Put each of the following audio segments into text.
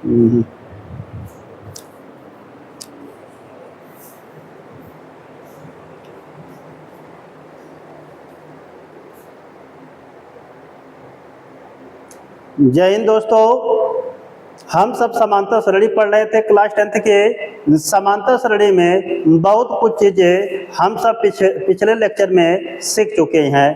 हम्म। जय हिंद दोस्तों, हम सब समांतर श्रेणी पढ़ रहे थे क्लास 10th के। समांतर श्रेणी में बहुत कुछ चीज़ें हम सब पिछले लेक्चर में सीख चुके हैं।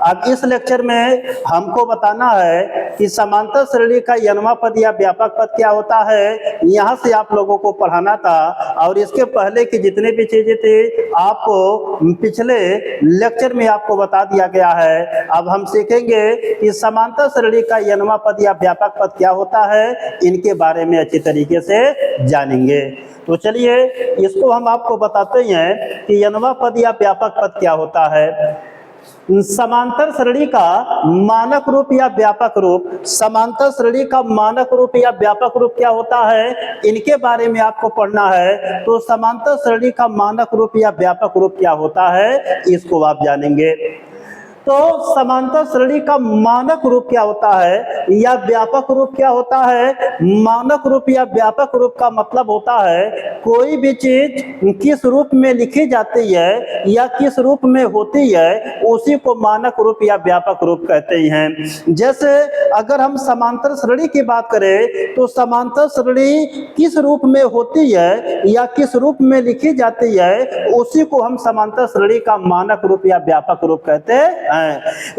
अब इस लेक्चर में हमको बताना है कि समांतर श्रेणी का n वां पद या व्यापक पद क्या होता है। यहाँ से आप लोगों को पढ़ाना था और इसके पहले की जितनी भी चीज़ें थी आपको पिछले लेक्चर में आपको बता दिया गया है। अब हम सीखेंगे कि समांतर श्रेणी का n वां पद या व्यापक पद क्या होता है, इनके बारे में अच्छी तरीके से जानेंगे। तो चलिए इसको हम आपको बताते हैं कि n वां पद या व्यापक पद क्या होता है। समांतर श्रेणी का मानक रूप या व्यापक रूप, समांतर श्रेणी का मानक रूप या व्यापक रूप क्या होता है, इनके बारे में आपको पढ़ना है। तो समांतर श्रेणी का मानक रूप या व्यापक रूप क्या होता है, इसको आप जानेंगे। तो समांतर श्रेणी का मानक रूप क्या होता है या व्यापक रूप क्या होता है। मानक रूप या व्यापक रूप का मतलब होता है कोई भी चीज किस रूप में लिखी जाती है या किस रूप में होती है, उसी को मानक रूप या व्यापक रूप कहते हैं। जैसे अगर हम समांतर श्रेणी की बात करें तो समांतर श्रेणी किस रूप में होती है या किस रूप में लिखी जाती है, उसी को हम समांतर श्रेणी का मानक रूप या व्यापक रूप कहते हैं।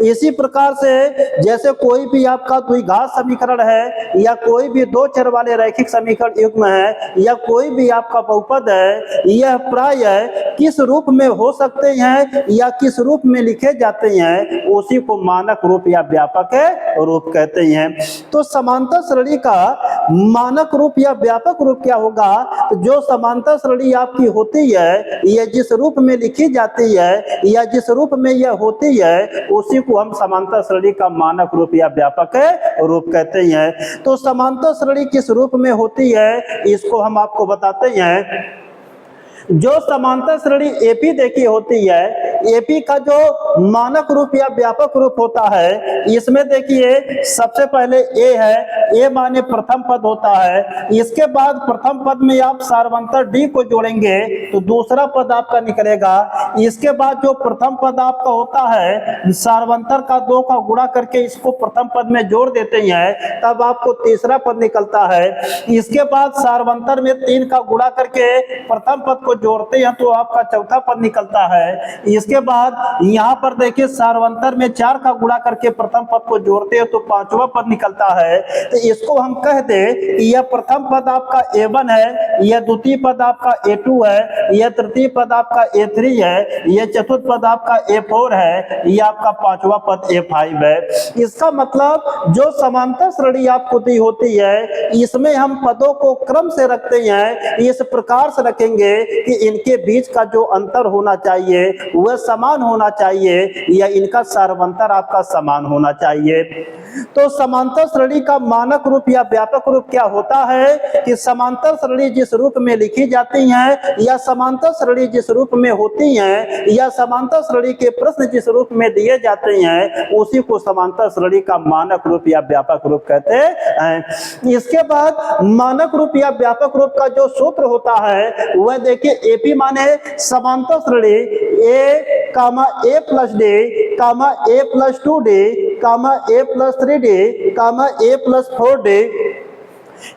इसी प्रकार से जैसे कोई भी आपका द्विघात समीकरण है या कोई भी दो चर वाले रैखिक समीकरण युग्म है या कोई भी आपका बहुपद है, यह प्राय किस रूप में हो सकते हैं या किस रूप में लिखे जाते हैं, उसी को मानक रूप या व्यापक रूप कहते हैं। तो समांतर श्रेणी का मानक रूप या व्यापक रूप क्या होगा, जो समांतर श्रेणी आपकी होती है, यह जिस रूप में लिखी जाती है या जिस रूप में यह होती है, उसी को हम समांतर श्रेणी का मानक रूप या व्यापक रूप कहते हैं। तो समांतर श्रेणी किस रूप में होती है, इसको हम आपको बताते हैं। जो समांतर श्रेणी एपी देखी होती है, एपी का जो मानक रूप या व्यापक रूप होता है, इसमें देखिए सबसे पहले ए है, ए माने प्रथम पद होता है। इसके बाद प्रथम पद में आप सार्वंतर डी को जोड़ेंगे तो दूसरा पद आपका निकलेगा। इसके बाद जो प्रथम पद आपका होता है, सार्वंतर का 2 का गुणा करके इसको प्रथम पद में जोड़ देते हैं, तब आपको तीसरा पद निकलता है। इसके बाद सार्वंतर में 3 का गुणा करके प्रथम पद को जोड़ते हैं तो आपका चौथा पद निकलता है। इसके बाद यहाँ पर देखिए सार्वंतर में 4 का गुणा करके प्रथम पद को जोड़ते हैं तो पांचवा पद निकलता है। तो इसको हम कह दे यह प्रथम पद आपका A1 है, यह द्वितीय पद आपका A2 है, यह तृतीय पद आपका A3 है, यह चतुर्थ पद आपका A4 है, यह आपका पांचवा पद A5 है। इसका मतलब जो समांतर श्रेणी आपको दी होती है, इसमें हम पदों को क्रम से रखते हैं। इस प्रकार से रखेंगे कि इनके बीच का जो अंतर होना चाहिए वह समान होना चाहिए या इनका सार्वंतर आपका समान होना चाहिए। तो समांतर श्रेणी का मानक रूप या व्यापक रूप क्या होता है कि समांतर श्रेणी जिस रूप में लिखी जाती हैं या समांतर श्रेणी जिस रूप में होती हैं या समांतर श्रेणी के प्रश्न जिस रूप में दिए जाते हैं, उसी को समांतर श्रेणी का मानक रूप या व्यापक रूप कहते हैं। इसके बाद मानक रूप या व्यापक रूप का जो सूत्र होता है वह देखिए एपी माने समांतर श्रेणी ए comma a plus d comma a plus 2d comma a plus 3d comma a plus 4d।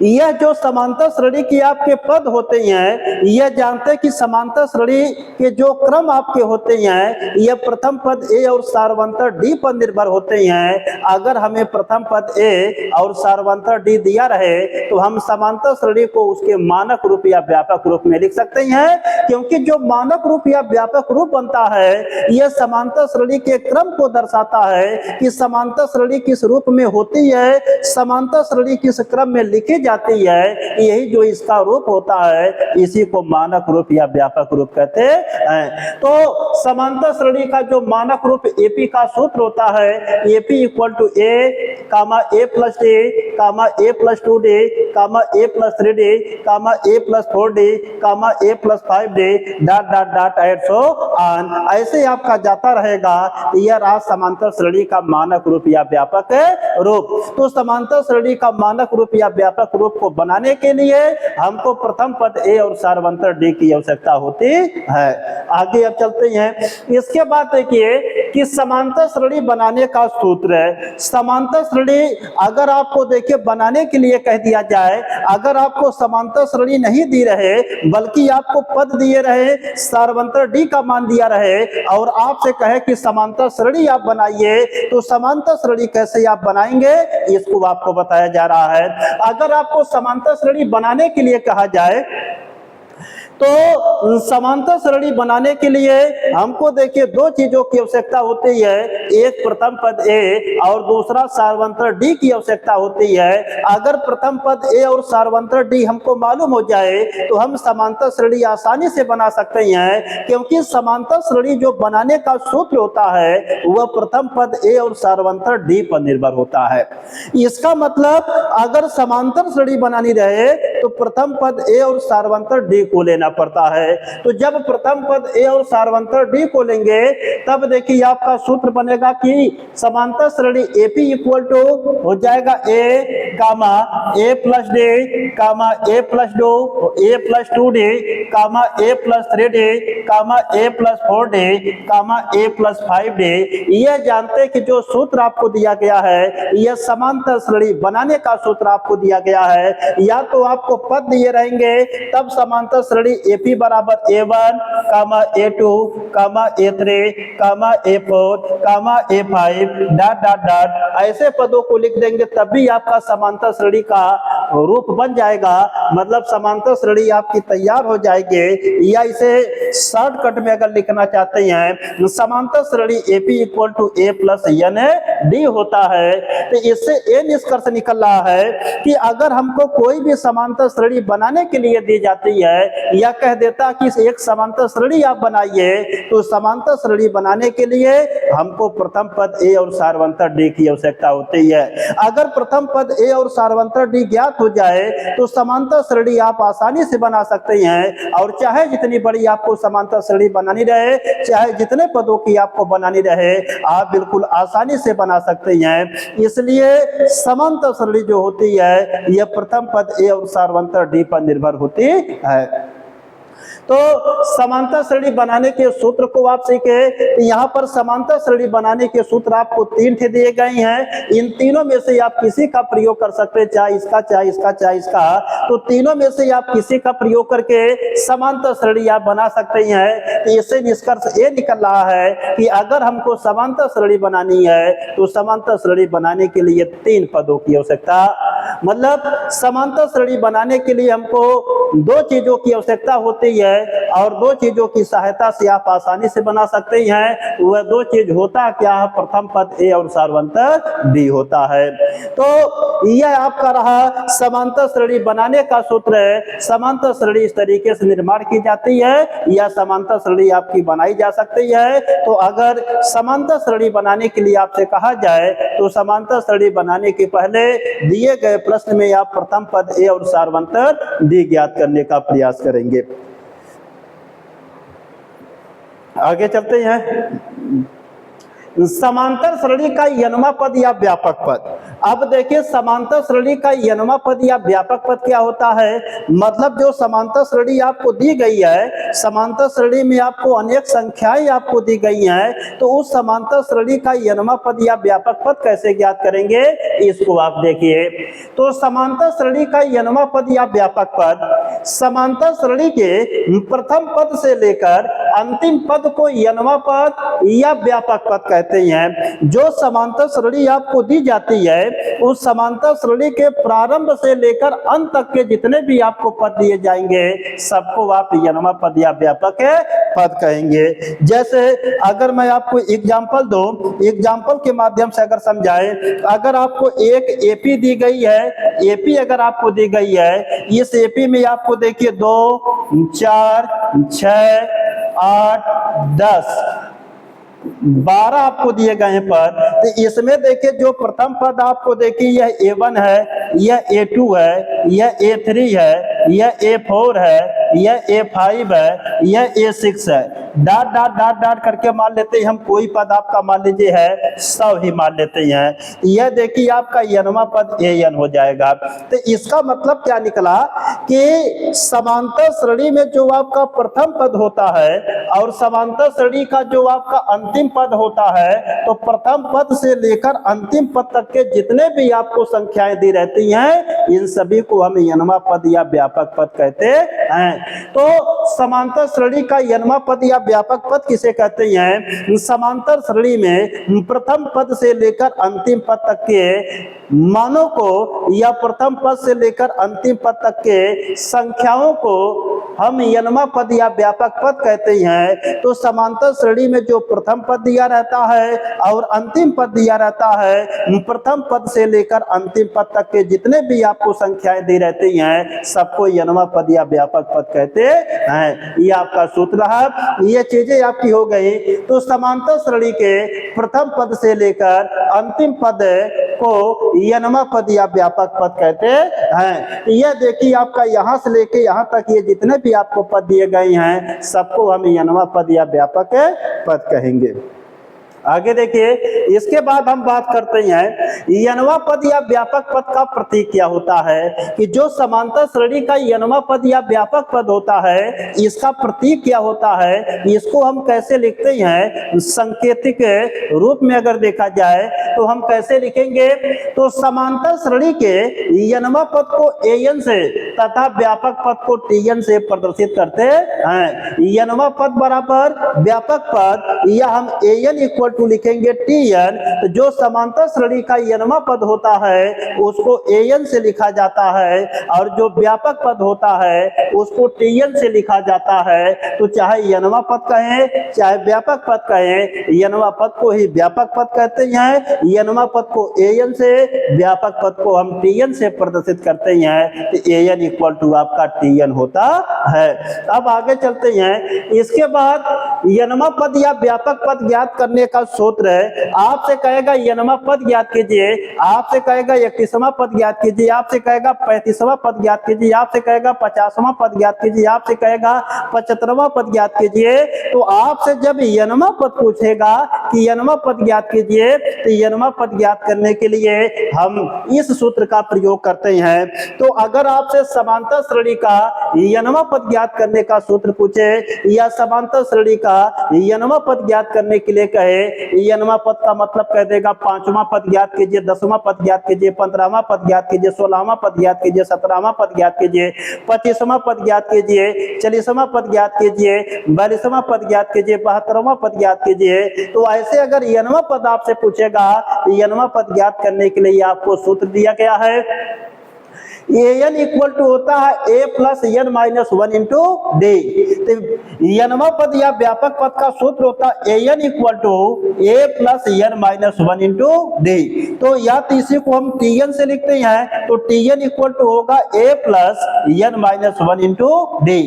यह जो समांतर श्रेणी की आपके पद होते हैं, यह जानते हैं कि समांतर श्रेणी के जो क्रम आपके होते हैं, यह प्रथम पद ए और सार्वंतर डी पर निर्भर होते हैं। अगर हमें प्रथम पद ए और सार्वंतर डी दिया रहे तो हम समांतर श्रेणी को उसके मानक रूप या व्यापक रूप में लिख सकते हैं, क्योंकि जो मानक रूप या व्यापक रूप बनता है यह समांतर श्रेणी के क्रम को दर्शाता है कि समांतर श्रेणी किस रूप में होती है, समांतर श्रेणी किस क्रम में लिखी जाती है, यही जो इसका रूप होता है, इसी को मानक रूप या व्यापक रूप कहते हैं। तो समांतर श्रेणी का जो मानक रूप एपी का सूत्र होता है, AP equal to a comma a plus d comma a plus 2d comma a plus 3d comma a plus 4d comma a plus 5d dot dot dot and so on. ऐसे आपका जाता रहेगा। यह रहा समांतर श्रेणी का मानक रूप या व्यापक रूप। तो समांतर श्रेणी का मानक रूप या व्यापक रूप को बनाने के लिए हमको प्रथम पद a और सार्वंतर d की आवश्यकता होती है। आगे अब चलते हैं। इसके बाद देखिए कि समांतर श्रेणी बनाने का सूत्र है। समांतर श्रेणी अगर आपको देखिए बनाने के लिए कह दिया जाए, अगर आपको समांतर श्रेणी नहीं दी रहे बल्कि आपको पद दिए रहे, सार्वंतर d का मान दिया रहे और आपसे कहे कि समांतर श्रेणी आप बनाइए, तो समांतर श्रेणी कैसे आप बनाएंगे इसको आपको बताया जा रहा है। अगर आपको समांतर श्रेणी बनाने के लिए कहा जाए तो समांतर श्रेणी बनाने के लिए हमको देखिए दो चीजों की आवश्यकता होती है, एक प्रथम पद a और दूसरा सार्वंतर d की आवश्यकता होती है। अगर प्रथम पद a और सार्वंतर d हमको मालूम हो जाए तो हम समांतर श्रेणी आसानी से बना सकते हैं, क्योंकि समांतर श्रेणी जो बनाने का सूत्र होता है वह प्रथम पद a और सार्वंतर d पर निर्भर होता है। इसका मतलब अगर समांतर श्रेणी बनानी रहे तो प्रथम पद a और सार्वंतर d को लेना पड़ता है। तो जब प्रथम पद a और सार्वंतर d को लेंगे तब देखिए आपका सूत्र बनेगा कि समांतर श्रेणी AP इक्वल टू हो जाएगा a comma a plus d comma a plus 2 a plus 2d comma a plus 3d comma a plus 4d comma a plus 5d। यह जानते कि जो सूत्र आपको दिया गया है यह समांतर श्रेणी बनाने का सूत्र आपको दिया गया है। या तो आपको पद दिए रहेंगे तब समांतर श्रेणी AP बराबर A1 कामा A2 कामा A3 कामा A4 कामा A5 डॉट डॉट डॉट ऐसे पदों को लिख देंगे तब भी आपका समांतर श्रेणी का रूप बन जाएगा, मतलब समांतर श्रेणी आपकी तैयार हो जाएगी। या इसे शॉर्टकट में अगर लिखना चाहते हैं समांतर श्रेणी AP equal to A plus n d होता है। तो इससे ये निष्कर्ष निकल रहा है कि अगर हमको कोई भी समांतर श्रेणी बनाने के लिए दी जाती है या कह देता कि एक समांतर श्रेणी आप बनाइए, तो समांतर श्रेणी बनाने के लिए हमको प्रथम पद a और सार्वंतर d की आवश्यकता होती है। अगर प्रथम पद a और सार्वंतर d ज्ञात हो जाए तो समांतर श्रेणी आप आसानी से बना सकते हैं, और चाहे जितनी बड़ी आपको समांतर श्रेणी बनानी रहे, चाहे जितने पदों की आपको बनानी रहे, आप बिल्कुल आसानी से बना सकते हैं। इसलिए समांतर श्रेणी जो होती है यह प्रथम पद a और सार्वंतर d पर निर्भर होती है। तो समांतर श्रेणी बनाने के सूत्र को आप सीखे। यहाँ पर समांतर श्रेणी बनाने के सूत्र आपको 3 थे दिए गए हैं। इन तीनों में से आप किसी का प्रयोग कर सकते हैं, चाहे इसका चाहे इसका चाहे इसका। तो तीनों में से आप किसी का प्रयोग करके समांतर श्रेणी आप बना सकते हैं। तो इससे निष्कर्ष ये निकल रहा है कि अगर हमको समांतर श्रेणी बनानी है तो समांतर श्रेणी बनाने के लिए 3 पदों की आवश्यकता, मतलब समांतर श्रेणी बनाने के लिए हमको 2 चीजों की आवश्यकता होती है और 2 चीजों की सहायता से आप आसानी से बना सकते हैं। वह 2 चीज होता क्या है, प्रथम पद a और सार्वंतर d होता है। तो यह आपका रहा समांतर श्रेणी बनाने का सूत्र है। समांतर श्रेणी इस तरीके से निर्माण की जाती है या समांतर श्रेणी आपकी बनाई जा सकती है। तो अगर समांतर श्रेणी बनाने के लिए आपसे कहा जाए तो समांतर श्रेणी बनाने के पहले दिए गए प्रश्न में आप प्रथम पद a और सार्वंतर d ज्ञात करने का प्रयास करेंगे। आगे चलते हैं। समांतर श्रेणी का यनमा पद या व्यापक पद। अब देखिए समांतर श्रेणी का यनमा पद या व्यापक पद क्या होता है, मतलब जो समांतर श्रेणी आपको दी गई है, समांतर श्रेणी में आपको अनेक संख्याएं आपको दी गई हैं, तो उस समांतर श्रेणी का यनमा पद या व्यापक पद कैसे ज्ञात करेंगे इसको आप देखिए। तो समांतर श्रेणी का यनमा पद या व्यापक पद समांतर श्रेणी के प्रथम पद से लेकर अंतिम पद को यनमा पद या व्यापक पद कहते हैं। जो समांतर श्रेणी आपको दी जाती है उस समांतर श्रेणी के प्रारंभ से लेकर अंत तक के जितने भी आपको पद दिए जाएंगे सबको आप यनमा पद या व्यापक पद कहेंगे। जैसे अगर मैं आपको एग्जांपल दूं, एग्जांपल के माध्यम से अगर समझाएं, अगर आपको एक एपी दी गई है, एपी अगर आपको दी गई है, इस एपी में आपको देखिए 2 4 6 8 10 12 आपको दिए गए हैं पद। तो इसमें देखिए जो प्रथम पद आपको देखिए यह A1 है, यह A2 है, यह A3 है, यह A4 है, यह A5 है, यह A6 है। डॉट डॉट डॉट डॉट करके मान लेते हैं हम, कोई पद आपका मान लीजिए है 100 ही मान लेते हैं। यह देखिए आपका यनवा पद AN हो जाएगा। तो इसका मतलब क्या निकला कि समांतर श्रेणी में जो आपका प्रथम पद होता है और समांतर श्रेणी का जो आपका अंतिम पद होता है, तो प्रथम पद से लेकर अंतिम पद तक के जितने भी आपको संख्याएं दी रहती हैं, इन सभी को हम यनवा पद या व्यापक पद कहते हैं। तो समांतर श्रेणी का यनवा पद या व्यापक पद किसे कहते हैं? समांतर श्रेणी में प्रथम पद से लेकर अंतिम पद तक के मानों को या प्रथम पद से लेकर अंतिम पद तक के संख्याओं को हम यनवा पद या व्यापक पद कहते हैं। तो समांतर श्रेणी में जो प्रथम पद दिया रहता है और अंतिम पद दिया रहता है, प्रथम पद से लेकर अंतिम पद तक के जितने भी आपको संख्याएं दी रहती हैं, सबको यनवा पद या व्यापक पद कहते हैं। ये आपका सूत्र है, ये चीजें आपकी हो गई। तो समांतर श्रेणी के प्रथम पद से लेकर अंतिम पद को यनवा पद या व्यापक पद कहते हैं। यह देखिए आपका यहां से लेके यहां तक ये जितने भी आपको पद दिए गए हैं, सबको हम यनवा पद या व्यापक पद कहेंगे। आगे देखिए, इसके बाद हम बात करते हैं यनवा पद या व्यापक पद का प्रतीक क्या होता है, कि जो समांतर श्रेणी का यनवा पद या व्यापक पद होता है, इसका प्रतीक क्या होता है, इसको हम कैसे लिखते हैं? सांकेतिक रूप में अगर देखा जाए तो हम कैसे लिखेंगे? तो समांतर श्रेणी के यनवा पद को AN से तथा व्यापक पद को TN से प्रदर्शित करते हैं। यनवा पद बराबर व्यापक पद, या हम AN इक्वल टू लिखेंगे TN। तो जो समांतर श्रेणी का यनवा पद होता है उसको AN से लिखा जाता है, और जो व्यापक पद होता है उसको TN से लिखा जाता है। तो चाहे यनवा पद कहें चाहे व्यापक पद कहें, यनवा पद को ही व्यापक पद कहते हैं, यनवा पद को AN से, व्यापक पद को हम TN से प्रदर्शित करते हैं। तो AN इक्वल टू आपका TN होता है। अब आगे चलते हैं। इसके बाद यनवा पद या व्यापक पद ज्ञात करने का सूत्र है। आपसे कहेगा यनवा पद ज्ञात कीजिए, आपसे कहेगा 31वां पद ज्ञात कीजिए, आपसे कहेगा 35वां पद ज्ञात कीजिए, आपसे कहेगा 50वां पद ज्ञात कीजिए, आपसे कहेगा 75वां पद ज्ञात कीजिए। तो आपसे जब यनवा पद पूछेगा कि यनवा पद ज्ञात कीजिए, तो यनवा पद ज्ञात करने के लिए हम इस सूत्र का प्रयोग करते हैं। तो अगर आपसे समांतर श्रेणी का यनवा पद ज्ञात करने का सूत्र पूछे, या समांतर श्रेणी का यनवा पद ज्ञात करने के लिए कहे, यनवा पद का मतलब कह देगा 5वां पद ज्ञात कीजिए, 10वां पद ज्ञात कीजिए, 15वां पद ज्ञात कीजिए, 16वां पद ज्ञात कीजिए, 17वां पद ज्ञात कीजिए, 25वां पद ज्ञात कीजिए, 40वां पद ज्ञात कीजिए, 42वां पद ज्ञात कीजिए, 72वां पद ज्ञात कीजिए। तो ऐसे अगर यनवा पद आपसे पूछेगा, यनवा पद ज्ञात करने के लिए आपको सूत्र दिया गया है। AN इक्वल टू होता है A plus N minus 1 into D। यनवा पद या व्यापक पद का सूत्र होता है AN equal to A plus N minus 1 into D। तो या तो इसी को हम TN से लिखते हैं, तो TN इक्वल टू होगा A plus N minus 1 into D।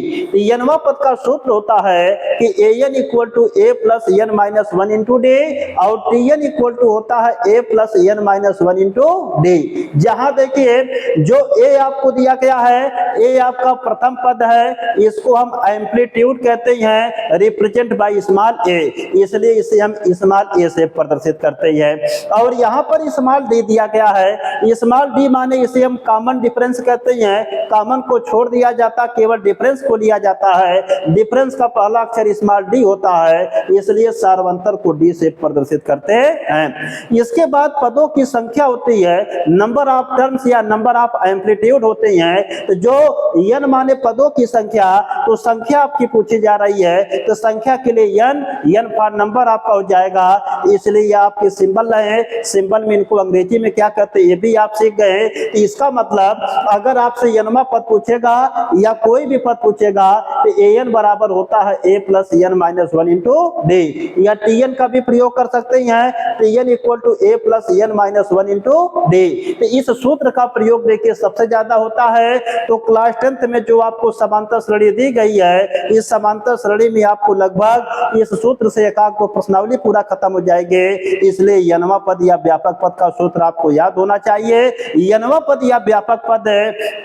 यनवा पद का सूत्र होता है कि AN equal to A plus N minus 1 into D, और TN इक्वल टू होता है A plus N minus 1 into D। जहां देखिए जो A आपको दिया गया है, A आपका प्रथम पद है, इसको हम एम्पलीट्यूड कहते हैं, रिप्रेजेंट बाय स्मॉल a, इसलिए इसे हम स्मॉल a से प्रदर्शित करते हैं। और यहाँ पर स्मॉल d दिया गया है, स्मॉल d माने इसे हम कॉमन डिफरेंस कहते हैं। कॉमन को छोड़ दिया जाता, केवल डिफरेंस को लिया जाता है। डिफरेंस का पहला अक्षर स्मॉल d होता है, इसलिए सार्वंतर को d से प्रदर्शित करते हैं। इसके बाद पदों की संख्या होती है, नंबर ऑफ टर्म्स या नंबर ऑफ एम्पलीट्यूड होते हैं। तो जो n माने पदों की संख्या, तो संख्या आपकी पूछी जा रही है, तो संख्या के लिए n फॉर नंबर आपका हो जाएगा। इसलिए आपके सिंबल है, सिंबल में इनको अंग्रेजी में क्या कहते हैं ये भी आप सीख गए। तो इसका मतलब अगर आपसे n पद पूछेगा या कोई भी पद पूछेगा, तो an बराबर होता है a plus n minus 1 into d, या tn का भी प्रयोग कर सकते हैं, tn equal to a plus n minus 1 into d। तो इस सूत्र का प्रयोग देखिए सबसे ज्यादा होता है। तो क्लास 10th में जो आपको समांतर श्रेणी दी गई है, इस समांतर श्रेणी में आपको लगभग इस सूत्र से एकाक को प्रश्नावली पूरा खत्म हो जाएंगे। इसलिए यनवा पद या व्यापक पद का का सूत्र आपको याद होना चाहिए। n वां पद या व्यापक पद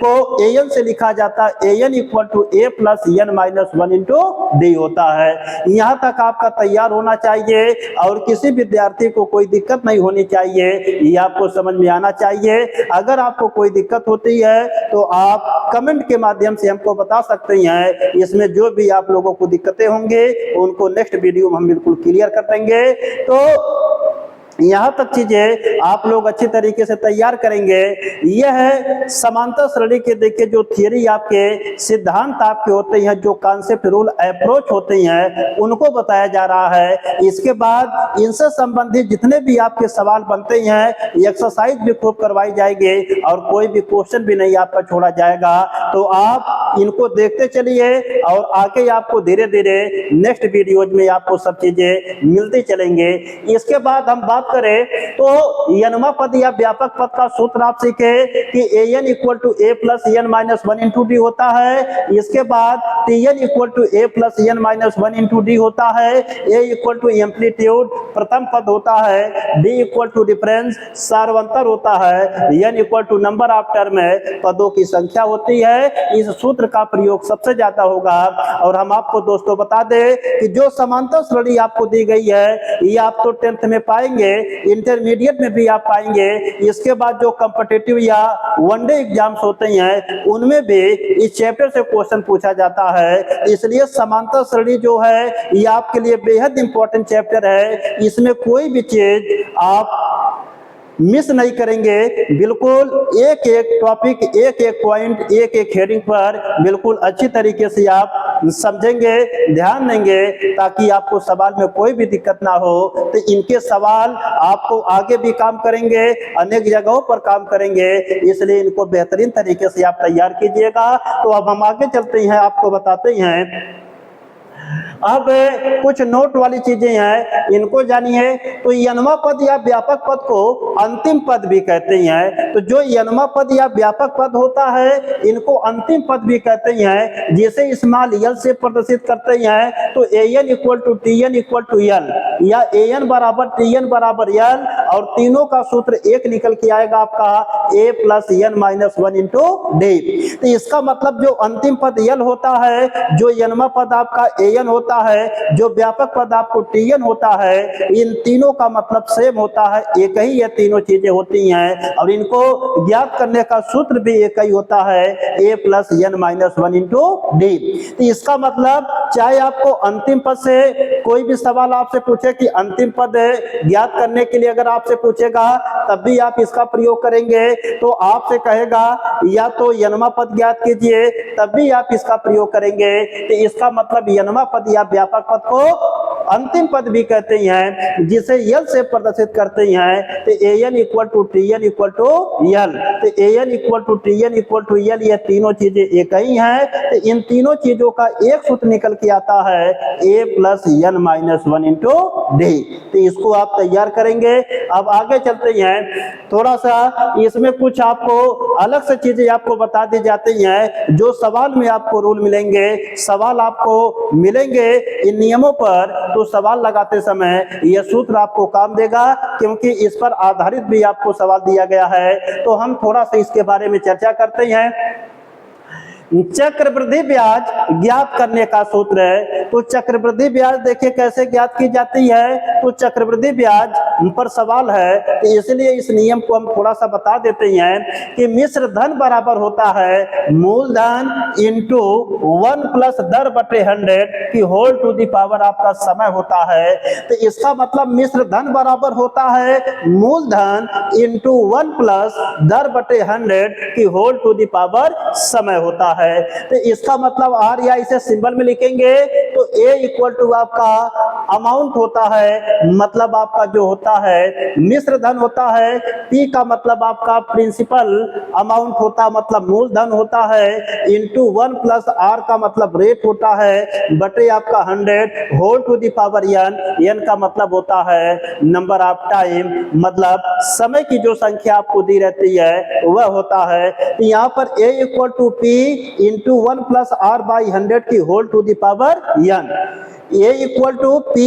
को an से लिखा जाता है, an equal to a plus n minus 1 into d होता है। यहां तक आपका तैयार होना चाहिए और किसी विद्यार्थी को कोई दिक्कत नहीं होनी चाहिए, ये आपको समझ में आना चाहिए। अगर आपको कोई दिक्कत होती है तो आप कमेंट के माध्यम से हमको बता सकते हैं। इसमें जो भी आप लोगों को दिक्कतें होंगे उनको नेक्स्ट वीडियो में हम बिल्कुल क्लियर कर देंगे। तो यहाँ तक चीजें आप लोग अच्छी तरीके से तैयार करेंगे। यह है समांतर श्रेणी के देखिए जो थियरी आपके सिद्धांत आपके होते हैं, जो कॉन्सेप्ट रूल अप्रोच होते हैं, उनको बताया जा रहा है। इसके बाद इनसे संबंधित जितने भी आपके सवाल बनते हैं, एक्सरसाइज भी खूब करवाई जाएगी और कोई भी क्वेश्चन भी नहीं आपका छोड़ा जाएगा। तो आप इनको देखते चलिए और आगे आपको धीरे धीरे नेक्स्ट वीडियोज में आपको सब चीजें मिलती चलेंगे। इसके बाद हम बात करें तो n वां पद या व्यापक पद का सूत्र आप सीखे कि an equal to a plus n minus 1 into d होता है। इसके बाद tn equal to a plus n minus 1 into d होता है। a इक्वल टू एम्पलीट्यूड प्रथम पद होता है, d इक्वल टू डिफरेंस सार्वंतर होता है, n equal to number of term पदों की संख्या होती है। इस सूत्र का प्रयोग सबसे ज्यादा होगा। और हम आपको दोस्तों बता दें कि जो समांतर श्रेणी आपको दी गई है ये आप तो 10th में पाएंगे, इंटरमीडिएट में भी आप पाएंगे। इसके बाद जो कॉम्पिटिटिव या वनडे एग्जाम्स होते हैं उनमें भी इस चैप्टर से क्वेश्चन पूछा जाता है। इसलिए समांतर श्रेणी जो है ये आपके लिए बेहद इंपॉर्टेंट चैप्टर है। इसमें कोई भी चीज आप मिस नहीं करेंगे। बिल्कुल एक एक टॉपिक, एक एक पॉइंट, एक एक हेडिंग पर बिल्कुल अच्छी तरीके से आप समझेंगे, ध्यान देंगे, ताकि आपको सवाल में कोई भी दिक्कत ना हो। तो इनके सवाल आपको आगे भी काम करेंगे, अनेक जगहों पर काम करेंगे, इसलिए इनको बेहतरीन तरीके से आप तैयार कीजिएगा। तो अब हम आगे चलते हैं, आपको बताते हैं। अब कुछ नोट वाली चीजें हैं, इनको जानिए। तो n वां पद या व्यापक पद को अंतिम पद भी कहते हैं। तो जो n वां पद या व्यापक पद होता है इनको अंतिम पद भी कहते हैं, जिसे स्मॉल l से प्रदर्शित करते हैं। तो an equal to tn equal to l या an बराबर tn बराबर l, और तीनों का सूत्र एक निकल के आएगा आपका a plus n minus 1 into D. तो इसका मतलब जो अंतिम पद l होता है, जो n वां पद आपका an होता है, जो व्यापक पद आपको tn होता है, इन तीनों का मतलब सेम होता है, एक ही ये तीनों चीजें होती हैं। और इनको ज्ञात करने का सूत्र भी एक ही होता है, a plus n minus 1 into D. तो इसका मतलब चाहे आपको अंतिम पद से कोई भी सवाल आपसे पूछे कि अंतिम पद ज्ञात करने के लिए अगर आपसे पूछेगा तब भी आप इसका प्रयोग करेंगे। तो आपसे कहेगा या तो n वां पद ज्ञात कीजिए, तब भी आप इसका प्रयोग करेंगे। तो इसका मतलब n वां पद या व्यापक पद को अंतिम पद भी कहते हैं, जिसे l से प्रदर्शित करते हैं। तो an equal to tn equal to l, तो an equal to tn equal to l, ये तीनों चीजें एक ही हैं। तो इन तीनों चीजों का एक सूत्र निकल के आता है a plus n minus 1 into D. तो इसको आप तैयार करेंगे। अब आगे चलते हैं, थोड़ा सा इसमें कुछ आपको अलग से चीजें आपको बता दी जाती हैं। जो सवाल में आपको रूल मिलेंगे, सवाल आपको मिलेंगे इन नियमों पर, तो सवाल लगाते समय यह सूत्र आपको काम देगा, क्योंकि इस पर आधारित भी आपको सवाल दिया गया है। तो हम थोड़ा सा इसके बारे में चर्चा करते हैं। चक्रवृद्धि ब्याज ज्ञात करने का सूत्र है। तो चक्रवृद्धि ब्याज देखिए कैसे ज्ञात की जाती है। तो चक्रवृद्धि ब्याज पर सवाल है, तो इसलिए इस नियम को हम थोड़ा सा बता देते हैं कि मिश्र धन बराबर होता है मूलधन इंटू 1 प्लस दर बटे 100 की होल टू दी पावर आपका समय होता है। तो इसका मतलब मिश्र धन बराबर होता है मूलधन इंटू 1 प्लस दर बटे 100 की होल टू दी पावर समय होता है। तो इसका मतलब आर, या इसे सिंबल में लिखेंगे तो a इक्वल टू आपका अमाउंट होता है, मतलब आपका जो होता है मिश्र धन होता है। p का मतलब आपका प्रिंसिपल अमाउंट होता है, मतलब मूलधन होता है, इंटू 1 प्लस r का मतलब रेट होता है, बटे आपका 100 whole to the power n का मतलब होता है नंबर ऑफ टाइम, मतलब समय की जो संख्या आपको दी रहती है वह होता है। तो यहाँ पर a equal to p into 1 plus r by 100 की whole to the power n। a equal to p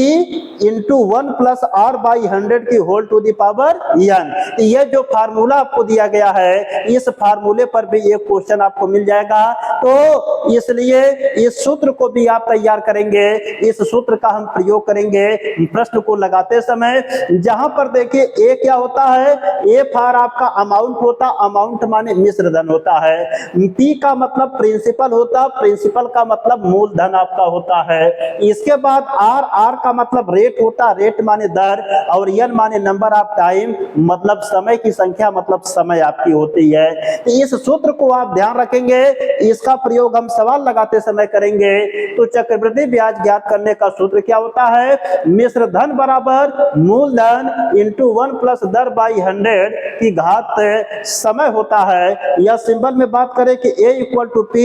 into 1 plus r by 100 की whole to the power n। ये जो फार्मूला आपको दिया गया है, इस फार्मूले पर भी एक क्वेश्चन आपको मिल जाएगा, तो इसलिए इस सूत्र को भी आप तैयार करेंगे, इस सूत्र का हम प्रयोग करेंगे प्रश्न को लगाते समय। जहां पर देखिए a क्या होता है, a फार आपका अमाउंट होता, अमाउंट माने मिश्र धन होता है, p का मतलब प्रिंसिपल होता, प्रिंसिपल का मतलब मूलधन आपका होता है। इसके बाद r, r का मतलब रेट होता, रेट माने दर, और n माने नंबर ऑफ टाइम, मतलब समय की संख्या, मतलब समय आपकी होती है। तो इस सूत्र को आप ध्यान रखेंगे, इसका प्रयोग हम सवाल लगाते समय करेंगे। तो चक्रवृद्धि ब्याज ज्ञात करने का सूत्र क्या होता है, मिश्र धन बराबर मूलधन इंटू 1 प्लस दर बाई 100 की घात समय होता है। या सिंबल में बात करें कि a equal to p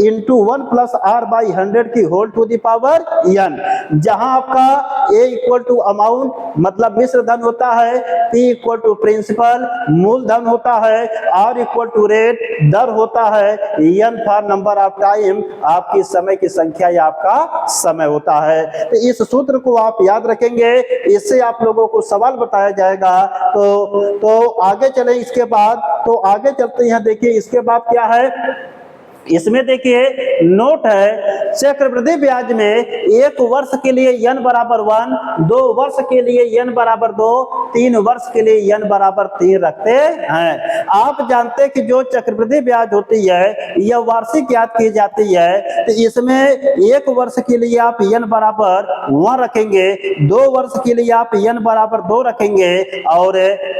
into 1 plus r by 100 की whole to the power n। जहां आपका a इक्वल टू अमाउंट मतलब मिश्र धन होता है, p इक्वल टू प्रिंसिपल मूलधन होता है, r इक्वल टू रेट दर होता है, n for number of time आपकी समय की संख्या या आपका समय होता है। तो इस सूत्र को आप याद रखेंगे, इससे आप लोगों को सवाल बताया जाएगा। तो आगे चलें, इसके बाद तो आगे चलते हैं। देखिए इसके बाद क्या है, इसमें देखिए नोट है, चक्रवृद्धि ब्याज में एक वर्ष के लिए n बराबर 1, 2 वर्ष के लिए n बराबर 2, 3 वर्ष के लिए n बराबर 3 रखते हैं। आप जानते हैं कि जो चक्रवृद्धि ब्याज होती है यह वार्षिक याद की जाती है। तो इसमें एक वर्ष के लिए आप n बराबर 1 रखेंगे, 2 वर्ष के लिए आप n बराबर 2 रखेंगे, और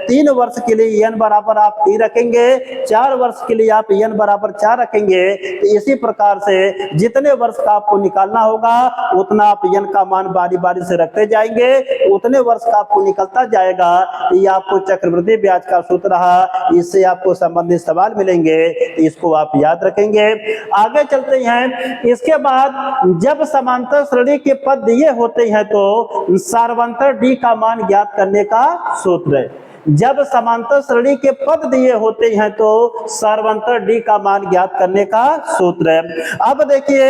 3 वर्ष के लिए n बराबर आप 3 रखेंगे, 4 वर्ष के लिए आप n बराबर 4 रखेंगे। तो इसी प्रकार से जितने वर्ष का आपको निकालना होगा उतना आप n का मान बारी बारी से रखते जाएंगे, उतने वर्ष का आपको निकलता जाएगा। ये आपको चक्रवृद्धि ब्याज का सूत्र रहा, इससे आपको संबंधित सवाल मिलेंगे, तो इसको आप याद रखेंगे। आगे चलते हैं। इसके बाद जब समांतर श्रेणी के पद दिए होते हैं तो सार्वंतर d का मान ज्ञात करने का सूत्र है। जब समांतर श्रेणी के पद दिए होते हैं तो सार्वंतर d का मान ज्ञात करने का सूत्र है। अब देखिए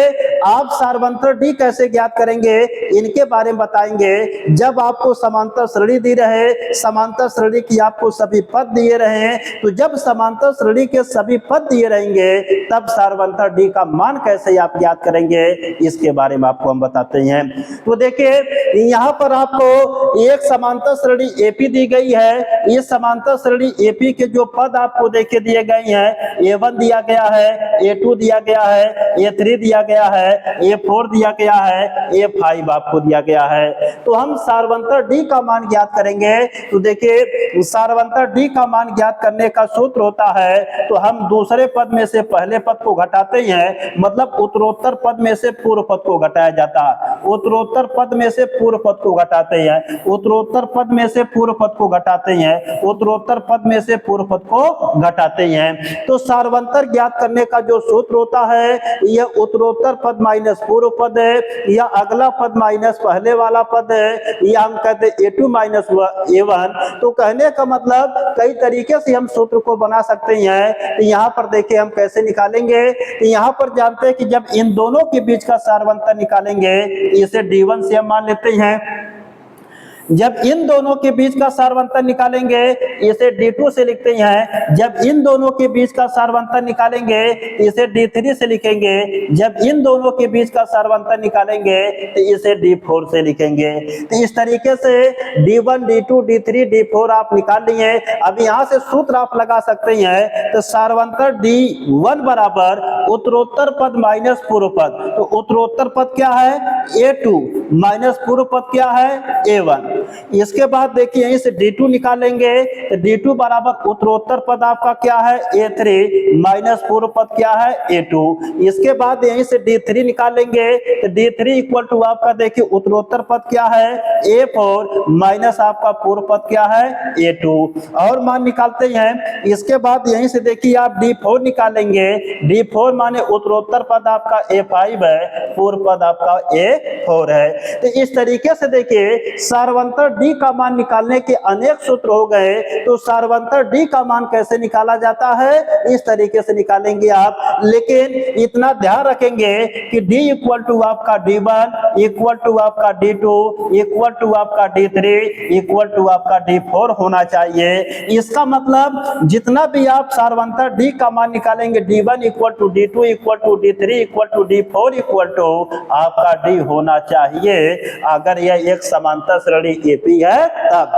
आप सार्वंतर d कैसे ज्ञात करेंगे, इनके बारे में बताएंगे। जब आपको समांतर श्रेणी दी रहे, समांतर श्रेणी की आपको सभी पद दिए रहे, तो जब समांतर श्रेणी के सभी पद दिए रहेंगे तब सार्वंतर d का मान कैसे आप ज्ञात करेंगे, इसके बारे में आपको हम बताते हैं। तो देखिए यहाँ पर आपको एक समांतर श्रेणी AP दी गई है। इस समांतर श्रेणी AP के जो पद आपको देखे दिए गए हैं, A1 दिया गया है, A2 दिया गया है, A3 दिया गया है, A4 दिया गया है, A5 आपको दिया गया है। तो हम सार्वंतर d का मान ज्ञात करेंगे। तो देखिए सार्वंतर d का मान ज्ञात करने का सूत्र होता है, तो हम दूसरे पद में से पहले पद को घटाते हैं, मतलब उत्तरोत्तर पद में से पूर्व पद को घटाया जाता है, उत्तरोत्तर पद में से पूर्व पद को घटाते हैं, उत्तरोत्तर पद में से पूर्व पद को घटाते हैं, उत्तरोत्तर पद में से पूर्व पद को घटाते हैं। तो सार्वंतर ज्ञात करने का जो सूत्र होता है, यह उत्तरोत्तर पद माइनस पूर्व पद है, या अगला पद माइनस पहले वाला पद है, या हम कहते हैं A2 माइनस A1। तो कहने का मतलब कई तरीके से हम सूत्र को बना सकते हैं। तो यहाँ पर देखिए हम कैसे निकालेंगे। तो यहाँ पर जानते हैं कि जब इन दोनों के बीच का सार्वंतर निकालेंगे, इसे D1 से हम मान लेते हैं। जब इन दोनों के बीच का सार्वंतर निकालेंगे, इसे D2 से लिखते हैं। जब इन दोनों के बीच का सार्वंतर निकालेंगे, इसे D3 से लिखेंगे। जब इन दोनों के बीच का सार्वंतर निकालेंगे तो इसे D4 से लिखेंगे। तो इस तरीके से D1, D2, D3, D4 आप निकाल लिए। अब यहाँ से सूत्र आप लगा सकते हैं। तो सार्वंतर D1 बराबर उत्तरोत्तर पद माइनस पूर्व पद। तो उत्तरोत्तर पद क्या है, A2 माइनस पूर्व पद क्या है, A1। इसके बाद देखिए यहीं से D2 निकालेंगे। तो D2 बराबर उत्तरोत्तर पद आपका क्या है, A3 माइनस पूर्व पद क्या है, A2। इसके बाद यहीं से D3 निकालेंगे। तो D3 इक्वल टू आपका देखिए उत्तरोत्तर पद क्या है, A4 माइनस आपका पूर्व पद क्या है, A2, और मान निकालते हैं। इसके बाद यहीं से देखिए आप D4 निकालेंगे। D4 माने उत्तरोत्तर पद आपका A5 है, पूर्व पद आपका A4 है। तो इस तरीके से देखिए सार्वंतर D का मान निकालने के अनेक सूत्र हो गए। तो सार्वंतर D का मान कैसे निकाला जाता है, इस तरीके से निकालेंगे आप। लेकिन इतना ध्यान रखेंगे कि D इक्वल टू आपका D1 इक्वल टू आपका D2 इक्वल टू आपका D3 इक्वल टू आपका D4 होना चाहिए। इसका मतलब जितना भी आप सार्वंतर D का मान निकालेंगे, D1 equal to D2 equal to D3 equal to D4 equal to आपका D होना चाहिए, अगर यह एक समांतर श्रेणी AP है तब।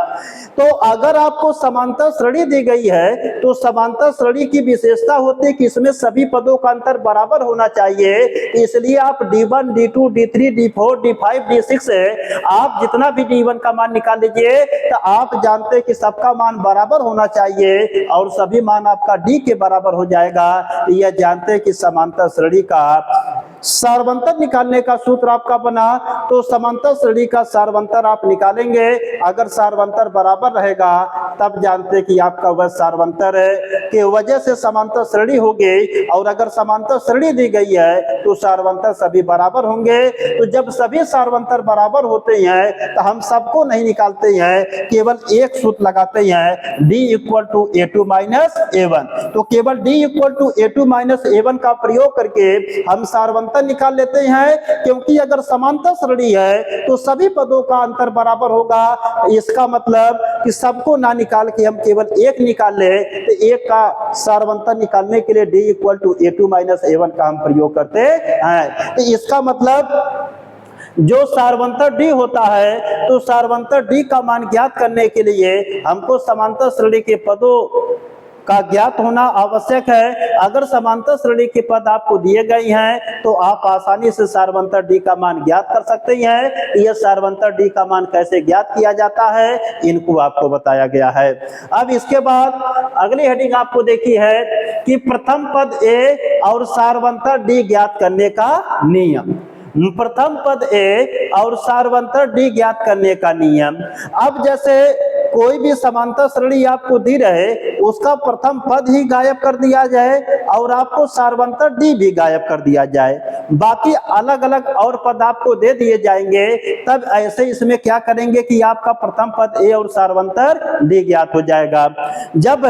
तो अगर आपको समांतर श्रेणी दी गई है तो समांतर श्रेणी की विशेषता होती है कि इसमें सभी पदों का अंतर बराबर होना चाहिए। इसलिए आप D1 D2 D3 D4 D5 D6 आप जितना भी D1 का मान निकाल लीजिए तो आप जानते हैं कि सबका मान बराबर होना चाहिए और सभी मान आपका D के बराबर हो जाएगा। यह जानते हैं कि समांतर श्रेणी का सार्वंतर निकालने का सूत्र आपका बना, तो समांतर श्रेणी का सार्वंतर आप निकालेंगे। अगर सार्वंतर बराबर रहेगा तब जानते कि आपका वह सार्वंतर है कि वजह से समांतर श्रेणी होगी। और अगर समांतर श्रेणी दी गई है तो सार्वंतर सभी बराबर होंगे। तो जब सभी सार्वंतर बराबर होते हैं तो हम सबको नहीं निकालते हैं, केवल एक सूत्र लगाते हैं, D equal to A2 minus A1। तो केवल D equal to A2 minus A1 का प्रयोग करके हम सार्वंतर निकाल लेते हैं। क्योंकि अगर समांतर श्रेणी है तो सभी पदों का अंतर बराबर होगा। इसका मतलब कि सबको ना निकाल के हम केवल एक निकाल ले, तो एक का सार्वंतर निकालने के लिए D equal to A2 minus A1 का हम प्रयोग करते हैं। तो इसका मतलब जो सार्वंतर D होता है तो सार्वंतर D का मान ज्ञात करने के लिए हमको समांतर श्रेणी के पदों का ज्ञात होना आवश्यक है। अगर समांतर श्रेणी के पद आपको दिए गए हैं तो आप आसानी से सार्वंतर D का मान ज्ञात कर सकते हैं। यह सार्वंतर D का मान कैसे ज्ञात किया जाता है इनको आपको बताया गया है। अब इसके बाद अगली हेडिंग आपको देखी है कि प्रथम पद A और सार्वंतर D ज्ञात करने का नियम। प्रथम पद A और सार्वंतर D ज्ञात करने का नियम। अब जैसे कोई भी समांतर श्रेणी आपको दी रहे उसका प्रथम पद ही गायब कर दिया जाए और आपको सार्वंतर D भी गायब कर दिया जाए, बाकी अलग अलग और पद आपको दे दिए जाएंगे, तब ऐसे इसमें क्या करेंगे कि आपका प्रथम पद A और सार्वंतर D ज्ञात हो जाएगा। जब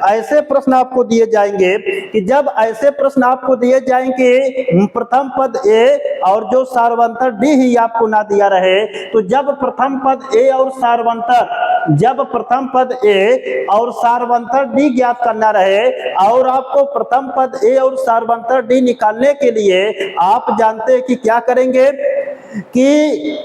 ऐसे प्रश्न आपको दिए जाएंगे कि जब ऐसे प्रश्न आपको दिए जाएंगे प्रथम पद A और जो सार्वंतर D ही आपको ना दिया रहे, तो जब प्रथम पद A और सार्वंतर D ज्ञात करना रहे और आपको प्रथम पद A और सार्वंतर D निकालने के लिए आप जानते हैं कि क्या करेंगे कि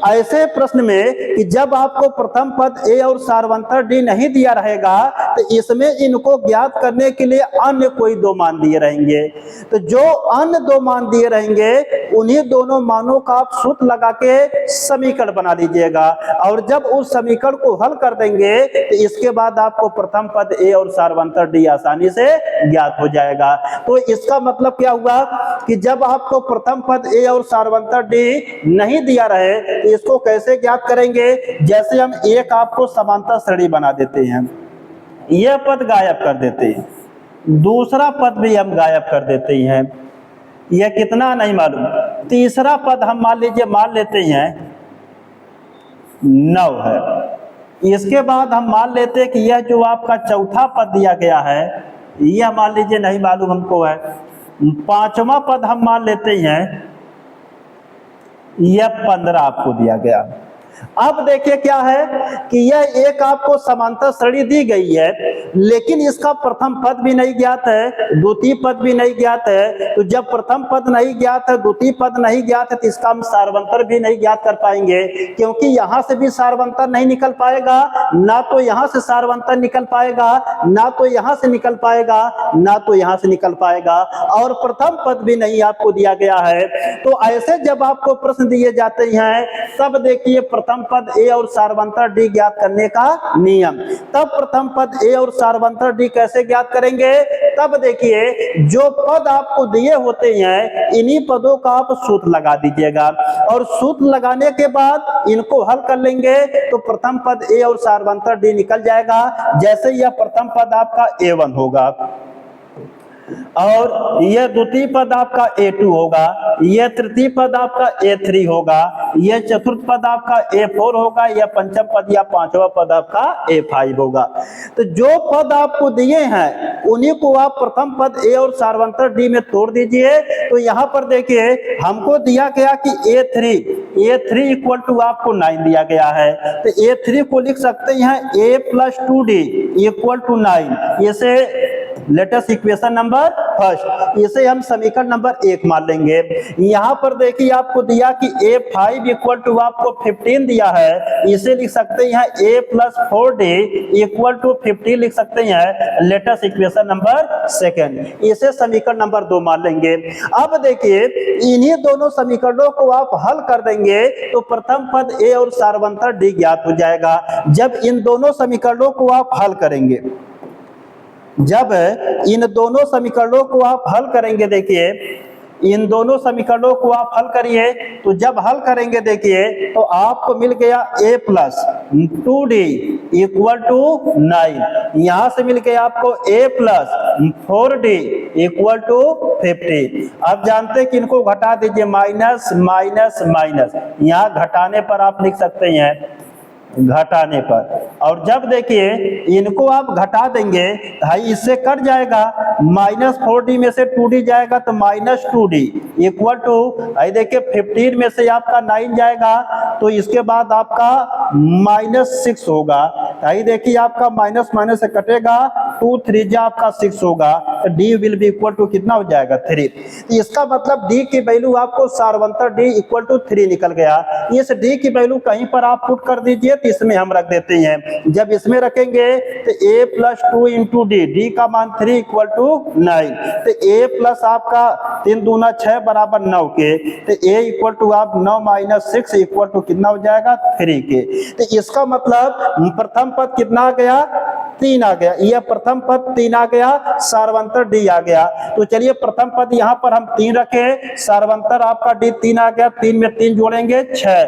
ऐसे प्रश्न में कि जब आपको प्रथम पद A और सार्वंतर D नहीं दिया रहेगा तो इसमें इनको ज्ञात करने के लिए अन्य कोई दो मान दिए रहेंगे। तो जो अन्य दो मान दिए रहेंगे उन्हीं दोनों मानों का आप सूत्र लगा के समीकरण बना लीजिएगा और जब उस समीकरण को हल कर देंगे तो इसके बाद आपको प्रथम पद A और सार्वंतर D आसानी से ज्ञात हो जाएगा। तो इसका मतलब क्या हुआ कि जब आपको प्रथम पद A और सार्वंतर D नहीं दिया रहे तो इसको कैसे ज्ञात करेंगे। जैसे हम एक आपको समांतर श्रेणी बना देते हैं, यह पद गायब कर देते हैं, दूसरा पद भी हम गायब कर देते हैं, यह कितना नहीं मालूम, तीसरा पद हम मान लेते हैं 9 है। इसके बाद हम मान लेते हैं कि यह जो आपका चौथा पद दिया गया है यह मान लीजिए नहीं मालूम हमको है। पांचवा पद हम मान लेते हैं यह 15 आपको दिया गया। अब देखिए क्या है कि यह एक आपको समांतर श्रेणी दी गई है लेकिन इसका प्रथम पद भी नहीं ज्ञात है, द्वितीय पद भी नहीं ज्ञात है। तो जब प्रथम पद नहीं ज्ञात है, द्वितीय पद नहीं ज्ञात है, तो इसका हम सार्वंतर भी नहीं ज्ञात कर पाएंगे क्योंकि यहां से भी सार्वंतर नहीं निकल पाएगा, ना तो यहां से सार्वंतर निकल पाएगा, ना तो यहां से निकल पाएगा, ना तो यहां से निकल पाएगा और प्रथम पद भी नहीं आपको दिया गया है। तो ऐसे जब आपको प्रश्न दिए जाते हैं तब देखिए प्रथम पद A और सार्वंतर D ज्ञात करने का नियम। तब प्रथम पद A और सार्वंतर D कैसे ज्ञात करेंगे, तब देखिए जो पद आपको दिए होते हैं इन्हीं पदों का आप सूत्र लगा दीजिएगा और सूत्र लगाने के बाद इनको हल कर लेंगे तो प्रथम पद A और सार्वंतर D निकल जाएगा। जैसे यह प्रथम पद आपका A1 होगा, और यह द्वितीय पद आपका A2 होगा, यह तृतीय पद आपका A3 होगा, यह चतुर्थ पद आपका A4 होगा, यह पंचम पद या पांचवा पद आपका A5 होगा। तो जो पद आपको दिए हैं उन्हीं को आप प्रथम पद A और सार्वंतर D में तोड़ दीजिए। तो यहाँ पर देखिए हमको दिया गया कि A3 इक्वल टू आपको 9 दिया गया है, तो A3 को लिख सकते हैं A plus 2D equal to 9। इसे लेटेस्ट इक्वेशन नंबर फर्स्ट, इसे हम समीकरण नंबर 1 मान लेंगे। यहाँ पर देखिए आपको दिया कि A5 इक्वल टू आपको 15 दिया है, इसे लिख सकते हैं A plus 4D equal to 15 लिख सकते हैं लेटेस्ट इक्वेशन नंबर सेकंड, इसे समीकरण नंबर 2 मान लेंगे। अब देखिए इन्हीं दोनों समीकरणों को आप हल कर देंगे तो प्रथम पद A और सार्वंतर D ज्ञात हो जाएगा। जब इन दोनों समीकरणों को आप हल करेंगे, जब इन दोनों समीकरणों को आप हल करेंगे, देखिए इन दोनों समीकरणों को आप हल करिए, तो जब हल करेंगे देखिए तो आपको मिल गया A plus 2D equal to 9, यहां से मिल गया आपको A plus 4D equal to 50। अब जानते हैं कि इनको घटा दीजिए, माइनस माइनस माइनस, यहाँ घटाने पर आप लिख सकते हैं घटाने पर। और जब देखिए इनको आप घटा देंगे भाई इससे कट जाएगा, माइनस 4D में से 2D जाएगा तो माइनस 2D इक्वल टू, भाई देखिए 15 में से आपका 9 जाएगा तो इसके बाद आपका माइनस 6 होगा। भाई देखिए आपका माइनस माइनस से कटेगा, 2 3 जा आपका 6 होगा, तो D will be equal to कितना हो जाएगा 3। इसका मतलब D की वैल्यू आपको सार्वंतर D इक्वल टू 3 निकल गया। इस D की वैल्यू कहीं पर आप पुट कर दीजिए, इसमें हम रख देते हैं। जब इसमें रखेंगे तो A प्लस 2 इंटू D का मान 3 इक्वल टू 9, तो A प्लस आपका 3 दूना 6 बराबर 9 के, तो A इक्वल टू आप 9 माइनस 6 इक्वल टू कितना हो जाएगा 3 के। तो इसका मतलब प्रथम पद कितना आ गया 3 आ गया, यह प्रथम पद 3 आ गया, सार्वंतर D आ गया। तो चलिए प्रथम पद यहाँ पर हम 3 रखे, सार्वंतर आपका D 3 आ गया, 3 में 3 जोड़ेंगे 6,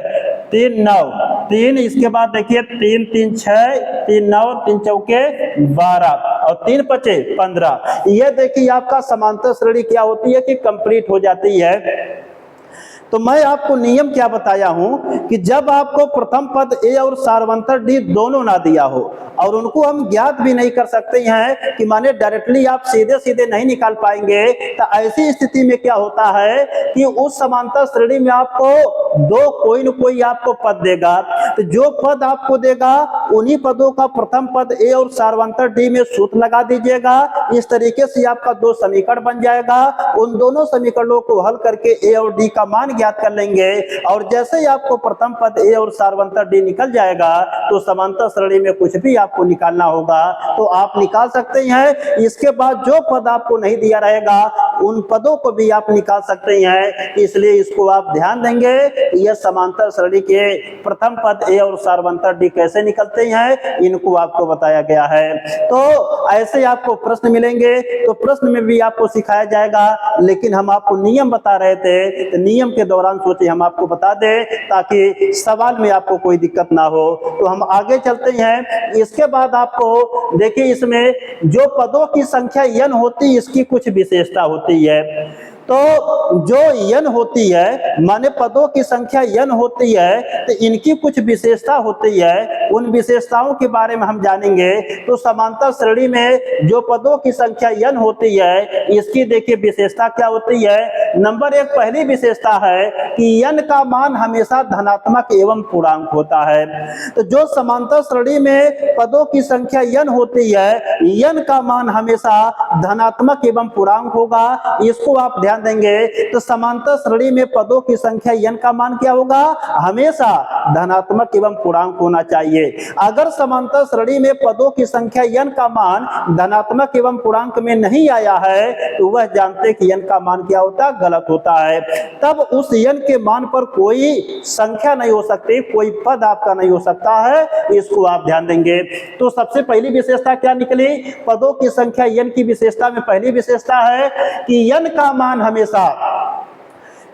3 9 3, इसके बाद देखिए 3 3 6, 3 9 3 चौके 12 और 3 5 15। ये देखिए आपका समांतर श्रेणी क्या होती है कि कंप्लीट हो जाती है। तो मैं आपको नियम क्या बताया हूं कि जब आपको प्रथम पद A और सार्वंतर D दोनों ना दिया हो और उनको हम ज्ञात भी नहीं कर सकते हैं कि माने डायरेक्टली आप सीधे सीधे नहीं निकाल पाएंगे, तो ऐसी स्थिति में क्या होता है कि उस समांतर श्रेणी में आपको दो कोई न कोई आपको पद देगा, तो जो पद आपको देगा उन्हीं पदों का प्रथम पद A और सार्वंतर D में सूत्र लगा दीजिएगा। इस तरीके से आपका दो समीकरण बन जाएगा। उन दोनों समीकरणों को हल करके A और D का मान ज्ञात कर लेंगे और जैसे ही आपको प्रथम पद A और सार्वंतर D निकल जाएगा तो समांतर श्रेणी में कुछ भी आपको निकालना होगा तो आप निकाल सकते हैं। इसके बाद जो पद आपको नहीं दिया रहेगा उन पदों को भी आप निकाल सकते हैं, इसलिए इसको आप ध्यान देंगे। यह समांतर श्रेणी के प्रथम पद A और सार्वंतर D कैसे निकलते हैं इनको आपको बताया गया है। तो ऐसे आपको प्रश्न मिलेंगे, तो प्रश्न में भी आपको सिखाया जाएगा, लेकिन हम आपको नियम बता रहे थे तो नियम के दौरान सोचे हम आपको बता दें ताकि सवाल में आपको कोई दिक्कत ना हो। तो हम आगे चलते हैं। इसके बाद आपको देखिए इसमें जो पदों की संख्या n होती है इसकी कुछ विशेषता होती है। तो जो n होती है माने पदों की संख्या n होती है तो इनकी कुछ विशेषता होती है, उन विशेषताओं के बारे में हम जानेंगे। तो समांतर श्रेणी में जो पदों की संख्या n होती है इसकी देखिए विशेषता क्या होती है। नंबर 1 पहली विशेषता है कि n का मान हमेशा धनात्मक एवं पूर्णांक होता है। तो जो समांतर श्रेणी में पदों की संख्या n होती है n का मान हमेशा धनात्मक एवं पूर्णांक होगा, इसको आप ध्यान देंगे। तो समांतर श्रेणी में पदों की संख्या n का मान क्या होगा, हमेशा धनात्मक एवं पूर्णांक होना चाहिए। अगर समांतर श्रेणी में पदों की संख्या n का मान धनात्मक एवं पूर्णांक में नहीं आया है तो वह जानते कि n का मान क्या होता है, गलत होता है। तब उस n के मान पर कोई संख्या नहीं हो सकती, कोई पद आपका नहीं हो सकता है, इसको आप ध्यान देंगे। तो सबसे पहली विशेषता क्या निकली, पदों की संख्या n की विशेषता में पहली विशेषता है कि n का मान हमेशा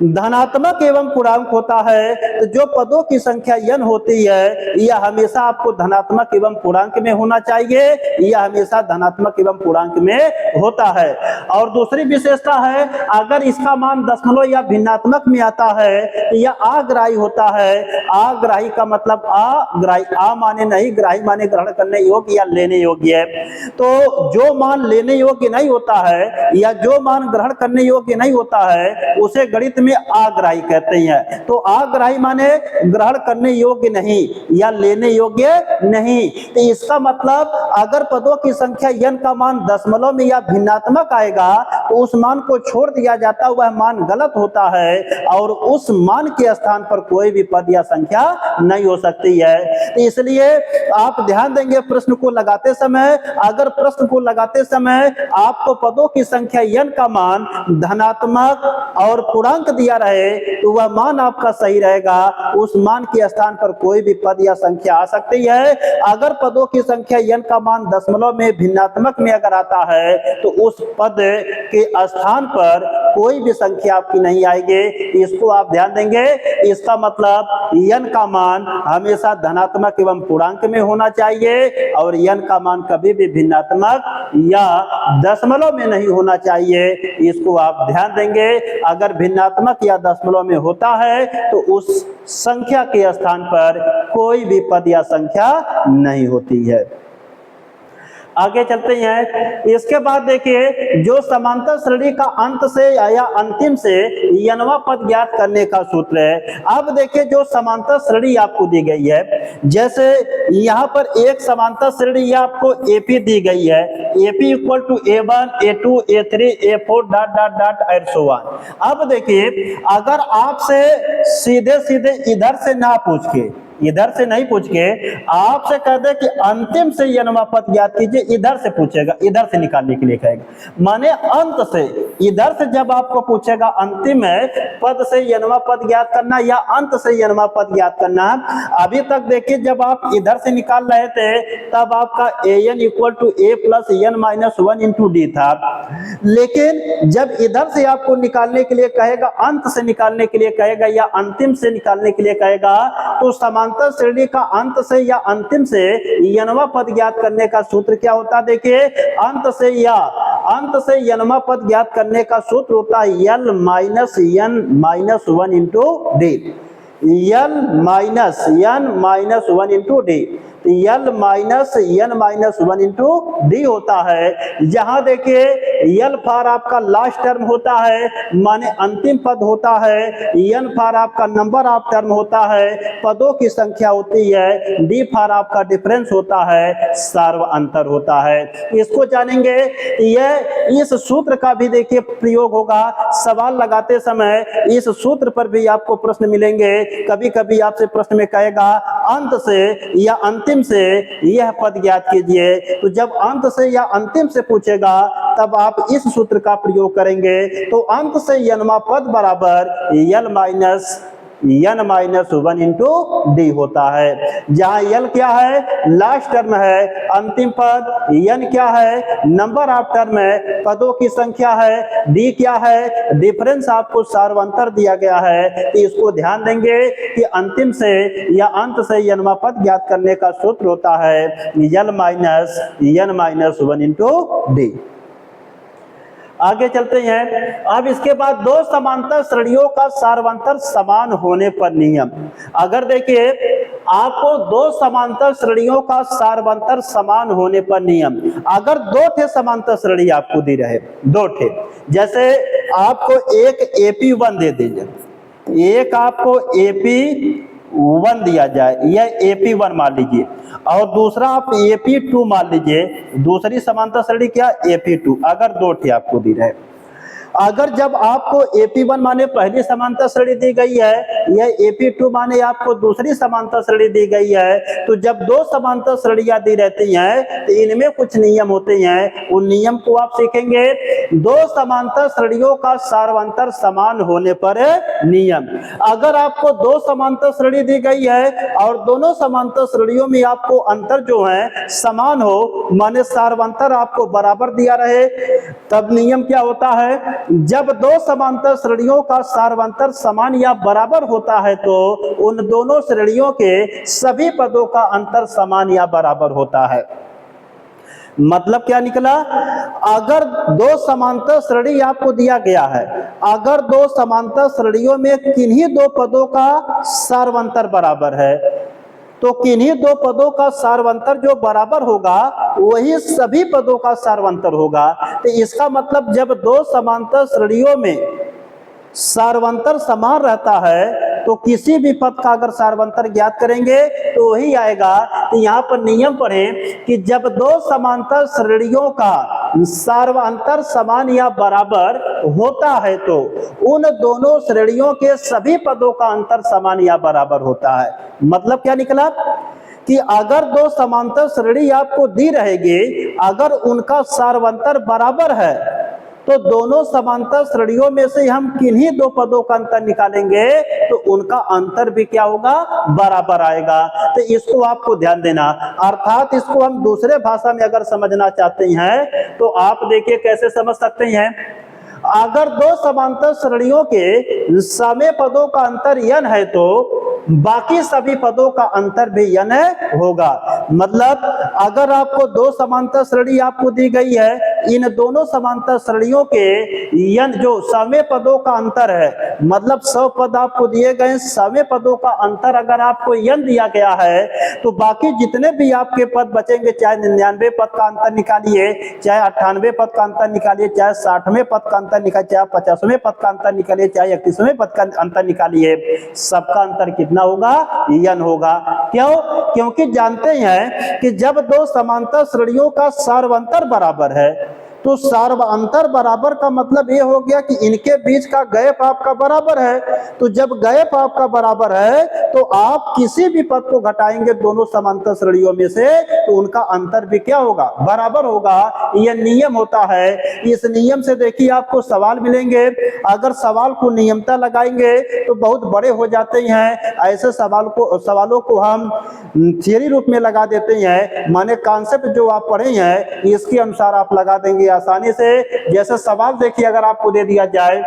धनात्मक एवं पूर्णांक होता है तो जो पदों की संख्या n होती है यह हमेशा आपको धनात्मक एवं पूर्णांक में होना चाहिए, यह हमेशा धनात्मक एवं पूर्णांक में होता है। और दूसरी विशेषता है, अगर इसका मान दशमलव या भिन्नात्मक में आता है तो यह अग्राही होता है। अग्राही का मतलब अग्राही, आ माने नहीं, ग्राही माने ग्रहण करने योग्य या लेने योग्य है। तो जो मान लेने योग्य नहीं होता है या जो मान ग्रहण करने योग्य नहीं होता है उसे गणित में अग्राही कहते हैं। तो अग्राही माने ग्रहण करने योग्य नहीं या लेने योग्य नहीं। तो इसका मतलब अगर पदों की संख्या n का मान दशमलव में या भिन्नात्मक आएगा तो उस मान को छोड़ दिया जाता, वह मान गलत होता है और उस मान के स्थान पर कोई भी पद या संख्या नहीं हो सकती है। तो इसलिए आप ध्यान देंगे प्रश्न को लगाते समय, अगर प्रश्न को लगाते समय आपको पदों की संख्या n का मान धनात्मक और पूर्णांक दिया रहे तो वह मान आपका सही रहेगा, उस मान के स्थान पर कोई भी पद या संख्या आ सकती है। अगर पदों की संख्या n का मान दशमलव में भिन्नात्मक में अगर आता है तो उस पद के स्थान पर कोई भी संख्या आपकी नहीं आएगी, इसको आप ध्यान देंगे। इसका मतलब n का मान हमेशा धनात्मक एवं पूर्णांक में होना चाहिए और n का मान कभी भी भिन्नात्मक या दशमलव में नहीं होना चाहिए, इसको आप ध्यान देंगे। अगर भिन्नात्मक या दशमलव में होता है तो उस संख्या के स्थान पर कोई भी पद या संख्या नहीं होती है। आगे चलते हैं। इसके बाद देखिए जो समांतर श्रेणी का अंत से या अंतिम से nवां पद ज्ञात करने का सूत्र है। अब देखिए जो समांतर श्रेणी आपको दी गई है, जैसे यहाँ पर एक समांतर श्रेणी आपको AP दी गई है, AP equal to A1 A2 A3 A4 dot dot dot and so on. अब देखिए अगर आपसे सीधे सीधे इधर से ना पूछ के, इधर से नहीं पूछ के आपसे कह दे कि अंतिम से nवां पद ज्ञात कीजिए, इधर से पूछेगा, इधर से निकालने के लिए कहेगा, माने अंत से, इधर से जब आपको पूछेगा अंतिम पद से nवां पद ज्ञात करना या अंत से nवां पद ज्ञात करना। अभी तक देखिए जब आप इधर से निकाल रहे थे तब आपका an equal to a plus n minus 1 into D था, लेकिन जब इधर से आपको निकालने के लिए कहेगा, अंत से निकालने के लिए कहेगा या अंतिम से निकालने के लिए कहेगा, तो समांतर श्रेणी का अंत से या अंतिम से nवां पद ज्ञात करने का सूत्र क्या होता है? देखिए अंत से nवां पद ज्ञात करने का सूत्र होता है l minus n minus 1 into D, l minus n minus 1 into D, l minus n minus 1 into d होता है। जहां देखिए l फार आपका लास्ट टर्म होता है माने अंतिम पद होता है, n फार आपका नंबर ऑफ टर्म होता है, पदों की संख्या होती है, d फार आपका डिफरेंस होता है, सर्व अंतर होता है। इसको जानेंगे। यह इस सूत्र का भी देखिए प्रयोग होगा सवाल लगाते समय, इस सूत्र पर भी आपको प्रश्न मिलेंगे। कभी कभी आपसे प्रश्न में कहेगा अंत से या अंतिम से यह पद ज्ञात कीजिए, तो जब अंत से या अंतिम से पूछेगा तब आप इस सूत्र का प्रयोग करेंगे। तो अंत से nवां पद बराबर l minus n minus 1 into d होता है। जहां l क्या है? लास्ट टर्म है, अंतिम पद, n क्या है? नंबर ऑफ टर्म है, पदों की संख्या है, d क्या है? डिफरेंस आपको सार्वंतर दिया गया है। तो इसको ध्यान देंगे कि अंतिम से या अंत से nवां पद ज्ञात करने का सूत्र होता है l minus n minus 1 into D. आगे चलते हैं। अब इसके बाद दो समांतर श्रेणियों का सार्वंतर समान होने पर नियम। अगर देखिए आपको दो समांतर श्रेणियों का सार्वंतर समान होने पर नियम, अगर दो ठे समांतर श्रेणी आपको दी रहे, दो ठे, जैसे आपको एक AP1 दे दीजिए, एक आपको AP1 दिया जाए, यह AP1 मान लीजिए, और दूसरा आप AP2 मान लीजिए, दूसरी समांतर श्रेणी क्या? AP2। अगर दो ठे आपको दी रहे, अगर जब आपको AP1 माने पहली समांतर श्रेणी दी गई है, यह AP2 माने आपको दूसरी समांतर श्रेणी दी गई है, तो जब दो समांतर श्रेणियां दी रहती हैं तो इनमें कुछ नियम होते हैं, उन नियम को आप सीखेंगे। दो समांतर श्रेणियों का सार्वंतर समान होने पर नियम। अगर आपको दो समांतर श्रेणी दी गई है और दोनों समांतर श्रेणियों में आपको अंतर जो है समान हो, माने सार्वंतर आपको बराबर दिया रहे, तब नियम क्या होता है? जब दो समांतर श्रेणियों का सार्वंतर समान या बराबर होता है तो उन दोनों श्रेणियों के सभी पदों का अंतर समान या बराबर होता है। मतलब क्या निकला, अगर दो समांतर श्रेणी आपको दिया गया है, अगर दो समांतर श्रेणियों में किन्हीं दो पदों का सार्वंतर बराबर है तो किन्हीं दो पदों का सार्वंतर जो बराबर होगा वही सभी पदों का सार्वंतर होगा। तो इसका मतलब जब दो समांतर श्रेणियों में सार्वंतर समान रहता है तो किसी भी पद का अगर सार्वंतर ज्ञात करेंगे तो वही आएगा। तो यहाँ पर नियम पढ़ें कि जब दो समांतर श्रेणियों का सार्वंतर समान या बराबर होता है तो उन दोनों श्रेणियों के सभी पदों का अंतर समान या बराबर होता है। मतलब क्या निकला कि अगर दो समांतर श्रेणी आपको दी रहेगी, अगर उनका सार्वंतर बराबर है तो दोनों समांतर श्रेणियों में से हम किन्हीं दो पदों का अंतर निकालेंगे तो उनका अंतर भी क्या होगा, बराबर आएगा। तो इसको आपको ध्यान देना। अर्थात इसको हम दूसरे भाषा में अगर समझना चाहते हैं तो आप देखिए कैसे समझ सकते हैं। अगर दो समांतर श्रेणियों के सभी पदों का अंतर n है तो बाकी सभी पदों का अंतर भी n होगा। मतलब अगर आपको दो समांतर श्रेणी आपको दी गई है, इन दोनों समांतर श्रेणियों के n जो सभी पदों का अंतर है, मतलब 100 पद आपको दिए गए, सभी पदों का अंतर अगर आपको n दिया गया है तो बाकी जितने भी आपके पद बचेंगे, चाहे 99 पद का अंतर निकालिए, चाहे 98 पद का अंतर निकालिए, चाहे 60वें पद का अंतर निकालिए, चाहे 50वें पद का अंतर निकालिए, चाहे 31वें पद का अंतर निकालिए, सबका अंतर कितना होगा, n होगा। क्यों? क्योंकि जानते हैं कि जब दो समांतर श्रेणियों का सार्वंतर बराबर है तो सार्वंतर बराबर का मतलब ये हो गया कि इनके बीच का गैप आपका बराबर है। तो जब गैप आपका बराबर है तो आप किसी भी पद को घटाएंगे दोनों समांतर श्रेणियों में से तो उनका अंतर भी क्या होगा, बराबर होगा। यह नियम होता है। इस नियम से देखिए आपको सवाल मिलेंगे, अगर सवाल को नियमता लगाएंगे तो बहुत बड़े हो जाते हैं। ऐसे सवालों को हम थियरी रूप में लगा देते हैं, माने कॉन्सेप्ट जो आप पढ़े हैं इसके अनुसार आप लगा देंगे आसानी से। जैसे सवाल देखिए, अगर आपको दे दिया जाए,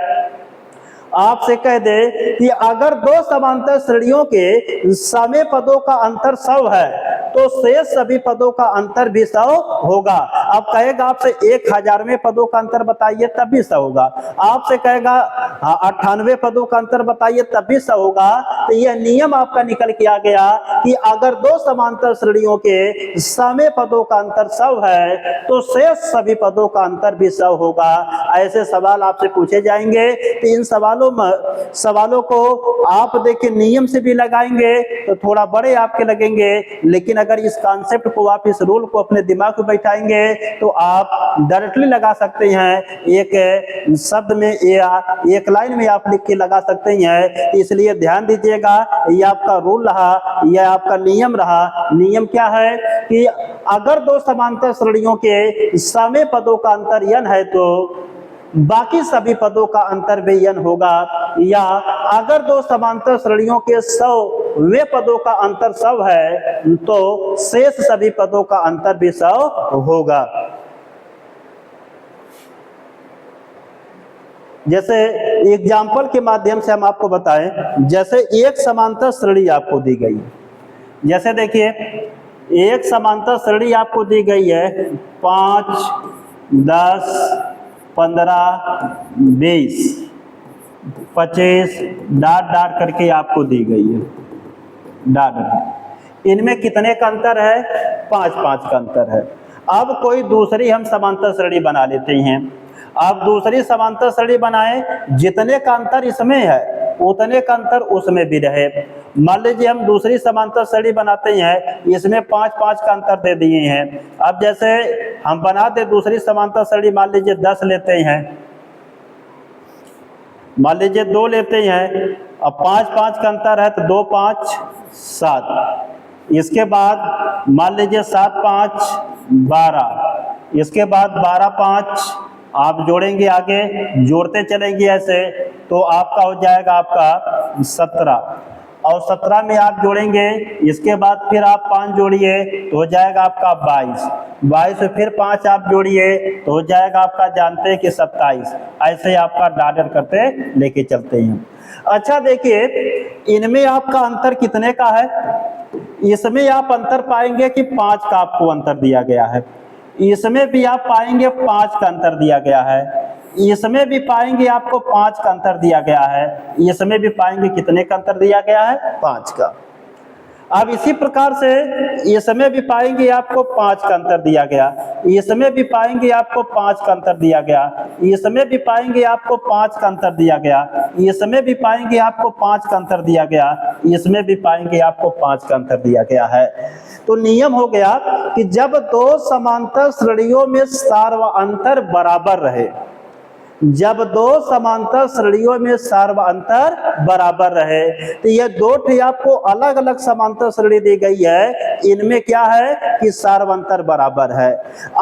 आपसे कह दे कि अगर दो समांतर श्रेणियों के सभी पदों का अंतर 100 है तो शेष सभी पदों का अंतर भी 100 होगा। अब कहेगा आपसे 1000वें पदों का अंतर बताइए तब भी 100 होगा। आपसे कहेगा 98 पदों का अंतर बताइए तब भी 100 होगा। तो यह नियम आपका निकल के आ गया कि अगर दो समांतर श्रेणियों के सभी पदों का अंतर 100 है तो शेष सभी पदों का अंतर भी 100 होगा। ऐसे सवाल आपसे पूछे जाएंगे। तो इन सवालों को आप देखिए नियम से भी लगाएंगे तो थोड़ा बड़े आपके लगेंगे, लेकिन अगर इस कॉन्सेप्ट को आप, इस रूल को अपने दिमाग में बैठाएंगे तो आप डायरेक्टली लगा सकते हैं। एक शब्द में या एक लाइन में आप लिख के लगा सकते हैं। इसलिए ध्यान दीजिएगा, ये आपका रूल रहा, यह आपका नियम रहा। नियम क्या है कि अगर दो समांतर श्रेणियों के सभी पदों का अंतर n है तो बाकी सभी पदों का अंतर भी n होगा, या अगर दो समांतर श्रेणियों के 100वें पदों का अंतर 100 है तो शेष सभी पदों का अंतर भी 100 होगा। जैसे एग्जाम्पल के माध्यम से हम आपको बताएं, जैसे एक समांतर श्रेणी आपको दी गई है। जैसे देखिए एक समांतर श्रेणी आपको दी गई है 5, 10, 15, 20, 25 डॉट डॉट करके आपको दी गई है। डॉट इनमें कितने का अंतर है, 5-5 का अंतर है। अब कोई दूसरी हम समांतर श्रेणी बना लेते हैं। अब दूसरी समांतर श्रेणी बनाएं, जितने का अंतर इसमें है उतने का अंतर उसमें भी रहे। मान लीजिए हम दूसरी समांतर श्रेणी बनाते हैं, इसमें 5-5 का अंतर दे दिए हैं। अब जैसे हम बना दे दूसरी समांतर श्रेणी, मान लीजिए 10 लेते हैं, मान लीजिए 2 लेते हैं। अब 5-5 का अंतर है तो 2, 5, 7। इसके बाद मान लीजिए 7, 5, 12। इसके बाद 12, 5 आप जोड़ेंगे, आगे जोड़ते चलेंगे ऐसे तो आपका हो जाएगा आपका 17। और 17 में आप जोड़ेंगे, इसके बाद फिर आप 5 जोड़िए तो हो जाएगा आपका 22, 22 में फिर 5 आप जोड़िए तो हो जाएगा आपका, जानते हैं कि 27। ऐसे आपका डार्डर करते लेके चलते हैं। अच्छा देखिए, इनमें आपका अंतर कितने का है? इसमें आप अंतर पाएंगे कि 5 का आपको अंतर दिया गया है, इसमें भी आप पाएंगे 5 का अंतर दिया गया है, इसमें भी पाएंगे आपको 5 का अंतर दिया गया है, इसमें भी पाएंगे कितने का अंतर दिया गया है? 5 का। अब इसी प्रकार से इसमें भी पाएंगे आपको 5 का अंतर दिया गया, इसमें भी पाएंगे आपको 5 का अंतर दिया गया, इसमें भी पाएंगे आपको 5 का अंतर दिया गया, इसमें भी पाएंगे आपको 5 का अंतर दिया गया, इसमें भी पाएंगे आपको 5 का अंतर दिया गया है। तो नियम हो गया कि जब दो समांतर श्रेणियों में सार्वअंतर बराबर रहे, जब दो समांतर श्रेणियों में सार्वअंतर बराबर रहे, तो ये दो आपको अलग अलग समांतर श्रेणी दी गई है, इनमें क्या है कि सार्वअंतर बराबर है।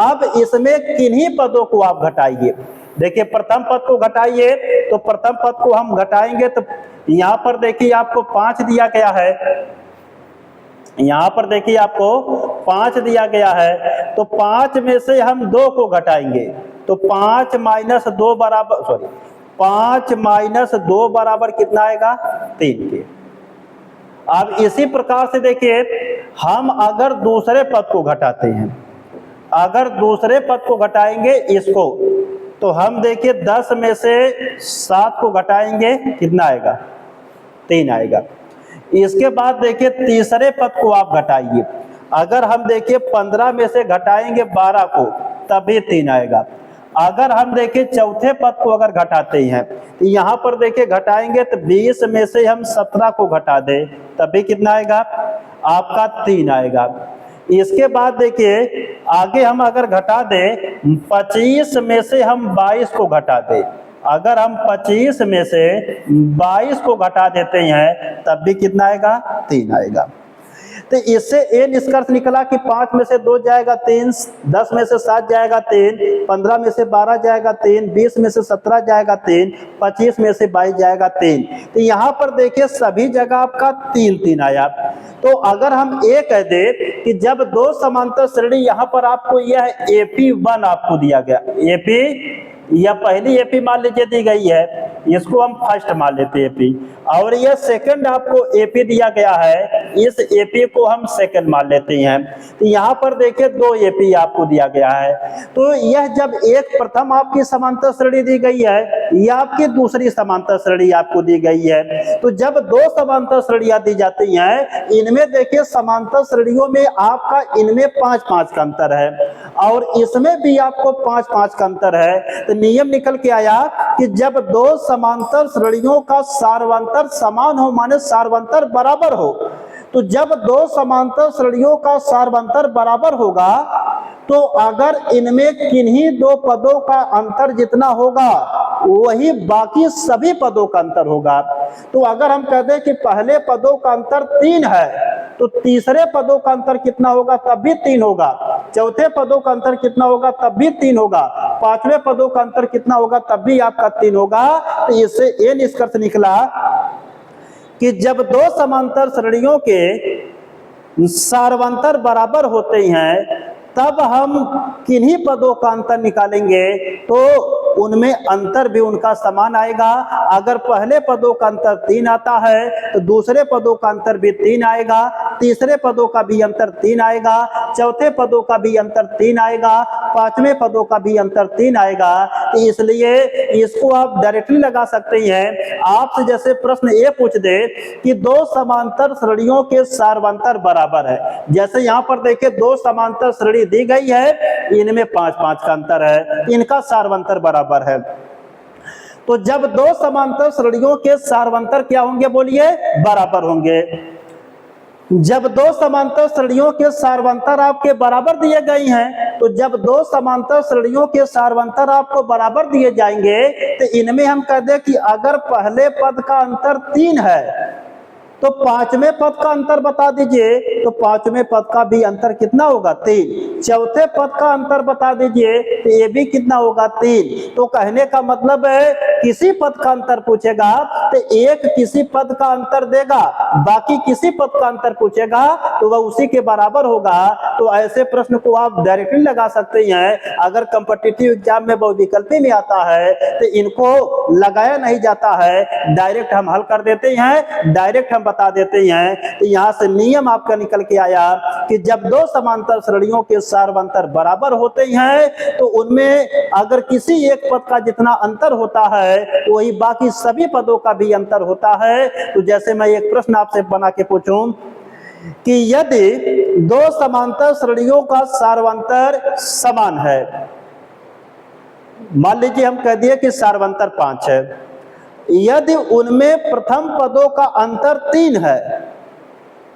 अब इसमें किन्हीं पदों को आप घटाइए। देखिए, प्रथम पद को घटाइए, तो प्रथम पद को हम घटाएंगे तो यहाँ पर देखिए आपको 5 दिया गया है, यहाँ पर देखिए आपको 5 दिया गया है, तो 5 में से हम 2 को घटाएंगे तो 5 माइनस 2 बराबर 5 माइनस 2 बराबर कितना आएगा? 3 के। अब इसी प्रकार से देखिए, हम अगर दूसरे पद को घटाते हैं, अगर दूसरे पद को घटाएंगे इसको, तो हम देखिए 10 में से 7 को घटाएंगे, कितना आएगा? 3 आएगा। इसके बाद देखिए तीसरे पद को आप घटाइए, अगर हम देखिए 15 में से घटाएंगे 12 को तभी 3 आएगा। अगर हम देखिए चौथे पद को अगर घटाते हैं तो यहाँ पर देखिए घटाएंगे तो 20 में से हम 17 को घटा दें तभी कितना आएगा? आपका 3 आएगा। इसके बाद देखिए आगे हम अगर घटा दें 25 में से हम 22 को घटा दें, अगर हम 25 में से 22 को घटा देते हैं तब भी कितना आएगा? 3 आएगा। तो इससे ये निष्कर्ष निकला कि 5 में से 2 जाएगा 3, 10 में से 7 जाएगा 3, 15 में से 12 जाएगा 3, 20 में से 17 जाएगा 3, 25 में से 22 जाएगा 3। तो यहाँ पर देखिए सभी जगह आपका 3 3 आया। तो अगर हम ये कह दे कि जब दो समांतर श्रेणी, यहाँ पर आपको यह AP1 आपको दिया गया, AP या पहली एपी मान लीजिए दी गई है, इसको हम फर्स्ट मान लेते हैं एपी, और यह सेकंड आपको एपी दिया गया है, इस एपी को हम सेकंड मान लेते हैं। तो यहाँ पर देखिए 2 एपी आपको दिया गया है। तो यह जब एक प्रथम आपकी समांतर श्रेणी दी गई है, यह आपकी दूसरी समांतर श्रेणी आपको दी गई है। तो जब 2 समांतर श्रेणियां दी जाती हैं, इनमें देखिए समांतर श्रेणियों में आपका इनमें 5-5 का अंतर है और इसमें भी आपको 5-5 का अंतर है। नियम निकल के आया कि जब 2 समांतर श्रेणियों का सार्वंतर समान हो, माने सार्वंतर बराबर हो, तो जब 2 समांतर श्रेणियों का सार्वंतर बराबर होगा तो अगर इनमें किन्हीं 2 पदों का अंतर जितना होगा वही बाकी सभी पदों का अंतर होगा। तो अगर हम कह दें कि पहले पदों का अंतर 3 है तो तीसरे पदों का अंतर कितना होगा? तब भी 3 होगा। चौथे पदों का अंतर कितना होगा? तब भी 3 होगा। पांचवें पदों का अंतर कितना होगा? तब भी आपका 3 होगा। तो इससे ये निष्कर्ष निकला कि जब 2 समांतर श्रेणियों के सार्वंतर बराबर होते हैं तब हम किन्हीं पदों का अंतर निकालेंगे तो उनमें अंतर भी उनका समान आएगा। अगर पहले पदों का अंतर 3 आता है तो दूसरे पदों का अंतर भी 3 आएगा, तीसरे पदों का भी अंतर 3 आएगा, चौथे पदों का भी अंतर 3 आएगा, पांचवें पदों का भी अंतर 3 आएगा। तो इसलिए इसको आप डायरेक्टली लगा सकते हैं। आपसे जैसे प्रश्न ये पूछ दे कि 2 समांतर श्रेणियों के सार्वंतर बराबर है, जैसे यहाँ पर देखिए 2 समांतर श्रेणी दी गई है, इनमें 5-5 का अंतर है, इनका सार्वंतर बराबर है। तो जब 2 समांतर श्रेणियों के सार्वंतर क्या होंगे? बोलिए, बराबर होंगे। जब 2 समांतर श्रेणियों के सार्वंतर आपके बराबर दिए गए हैं, तो जब 2 समांतर श्रेणियों के सार्वंतर आपको बराबर दिए जाएंगे तो इनमें हम कह दें कि अगर पहले पद का अंतर 3 है तो पांचवें पद का अंतर बता दीजिए, तो पांचवें पद का भी अंतर कितना होगा 3। चौथे पद का अंतर बता दीजिए, तो ये भी कितना होगा 3। तो कहने का मतलब है किसी पद का अंतर पूछेगा तो एक किसी पद का अंतर देगा, बाकी किसी पद का अंतर पूछेगा तो वह उसी के बराबर होगा। तो ऐसे प्रश्न को आप डायरेक्टली लगा सकते हैं। अगर कॉम्पिटिटिव एग्जाम में बहुविकल्पी में आता है तो इनको लगाया नहीं जाता है, डायरेक्ट हम हल कर देते हैं, डायरेक्ट हम बता देते हैं। तो यहाँ से नियम आपका निकल के आया कि जब दो समांतर श्रेणियों के सार्वंतर बराबर होते हैं तो उनमें अगर किसी एक पद का जितना अंतर होता है वही बाकी सभी पदों का भी अंतर होता है। तो जैसे मैं एक प्रश्न आपसे बना के पूछूं कि यदि दो समांतर श्रेणियों का सार्वंतर समान है, मान लीजिए हम कह दिए कि सार्वंतर 5 है, यदि उनमें प्रथम पदों का अंतर 3 है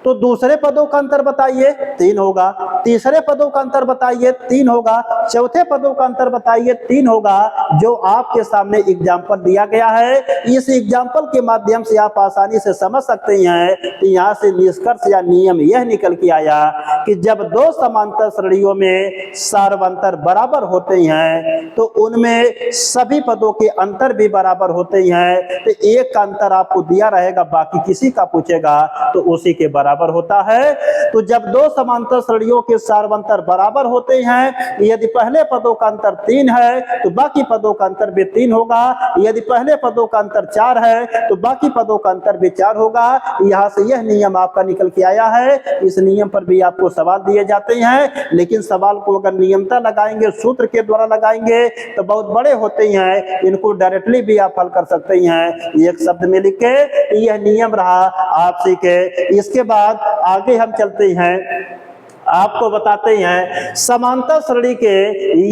तो दूसरे पदों का अंतर बताइए, 3 होगा। तीसरे पदों का अंतर बताइए, 3 होगा। चौथे पदों का अंतर बताइए, 3 होगा। जो आपके सामने एग्जाम्पल दिया गया है, इस एग्जाम्पल के माध्यम से आप आसानी से समझ सकते हैं कि यहाँ से निष्कर्ष या नियम यह निकल के आया कि जब दो समांतर श्रेणियों में सार्वंतर बराबर होते हैं तो उनमें सभी पदों के अंतर भी बराबर होते हैं। तो एक का अंतर आपको दिया रहेगा, बाकी किसी का पूछेगा तो उसी के बराबर होता है। तो जब दो समांतर श्रेणियों के सार्वंतर बराबर होते हैं, यदि पहले पदों का अंतर 3 है तो बाकी पदों का अंतर भी 3 होगा। यदि पहले पदों का अंतर 4 है तो बाकी पदों का अंतर भी 4 होगा। यहां से यह नियम आपका निकल के आया है। इस नियम पर भी आपको सवाल दिए जाते हैं, लेकिन सवाल को अगर नियमता लगाएंगे, सूत्र के द्वारा लगाएंगे तो बहुत बड़े होते हैं, इनको डायरेक्टली भी आप हल कर सकते हैं एक शब्द में लिख के। यह नियम रहा आप सीखे। इसके बाद आगे हम चलते हैं, आपको बताते हैं समांतर श्रेणी के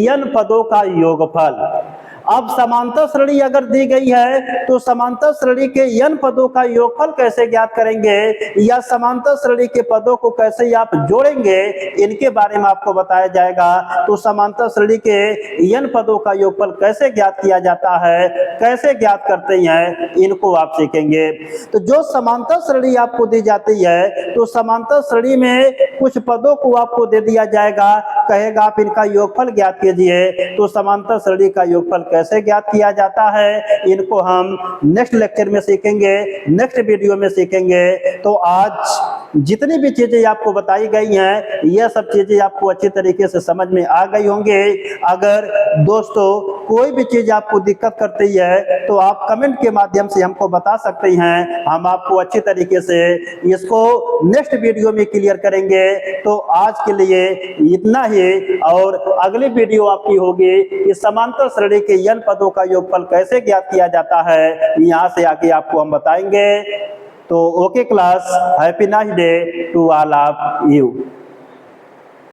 n पदों का योगफल। अब समांतर श्रेणी अगर दी गई है तो समांतर श्रेणी के n पदों का योगफल कैसे ज्ञात करेंगे या समांतर श्रेणी के पदों को कैसे आप जोड़ेंगे, इनके बारे में आपको बताया जाएगा। तो समांतर श्रेणी के n पदों का योगफल कैसे ज्ञात किया जाता है, कैसे ज्ञात करते हैं, इनको आप सीखेंगे। तो जो समांतर श्रेणी आपको दी जाती है तो समांतर श्रेणी में कुछ पदों को आपको दे दिया जाएगा, कहेगा आप इनका योगफल ज्ञात कीजिए। तो समांतर श्रेणी का योगफल कैसे ज्ञात किया जाता है, इनको हम नेक्स्ट लेक्चर में सीखेंगे, नेक्स्ट वीडियो में सीखेंगे। तो आज जितनी भी चीजें आपको बताई गई हैं, यह सब चीजें आपको अच्छी तरीके से समझ में आ गई होंगे। अगर दोस्तों कोई भी चीज आपको दिक्कत करती है तो आप कमेंट के माध्यम से हमको बता सकते हैं, हम आपको अच्छी तरीके से इसको नेक्स्ट वीडियो में क्लियर करेंगे। तो आज के लिए इतना ही, और अगली वीडियो आपकी होगी कि समांतर श्रेणी के n पदों का योगफल कैसे ज्ञात किया जाता है, यहाँ से आगे आपको हम बताएंगे। तो okay class, happy nice day to all of you.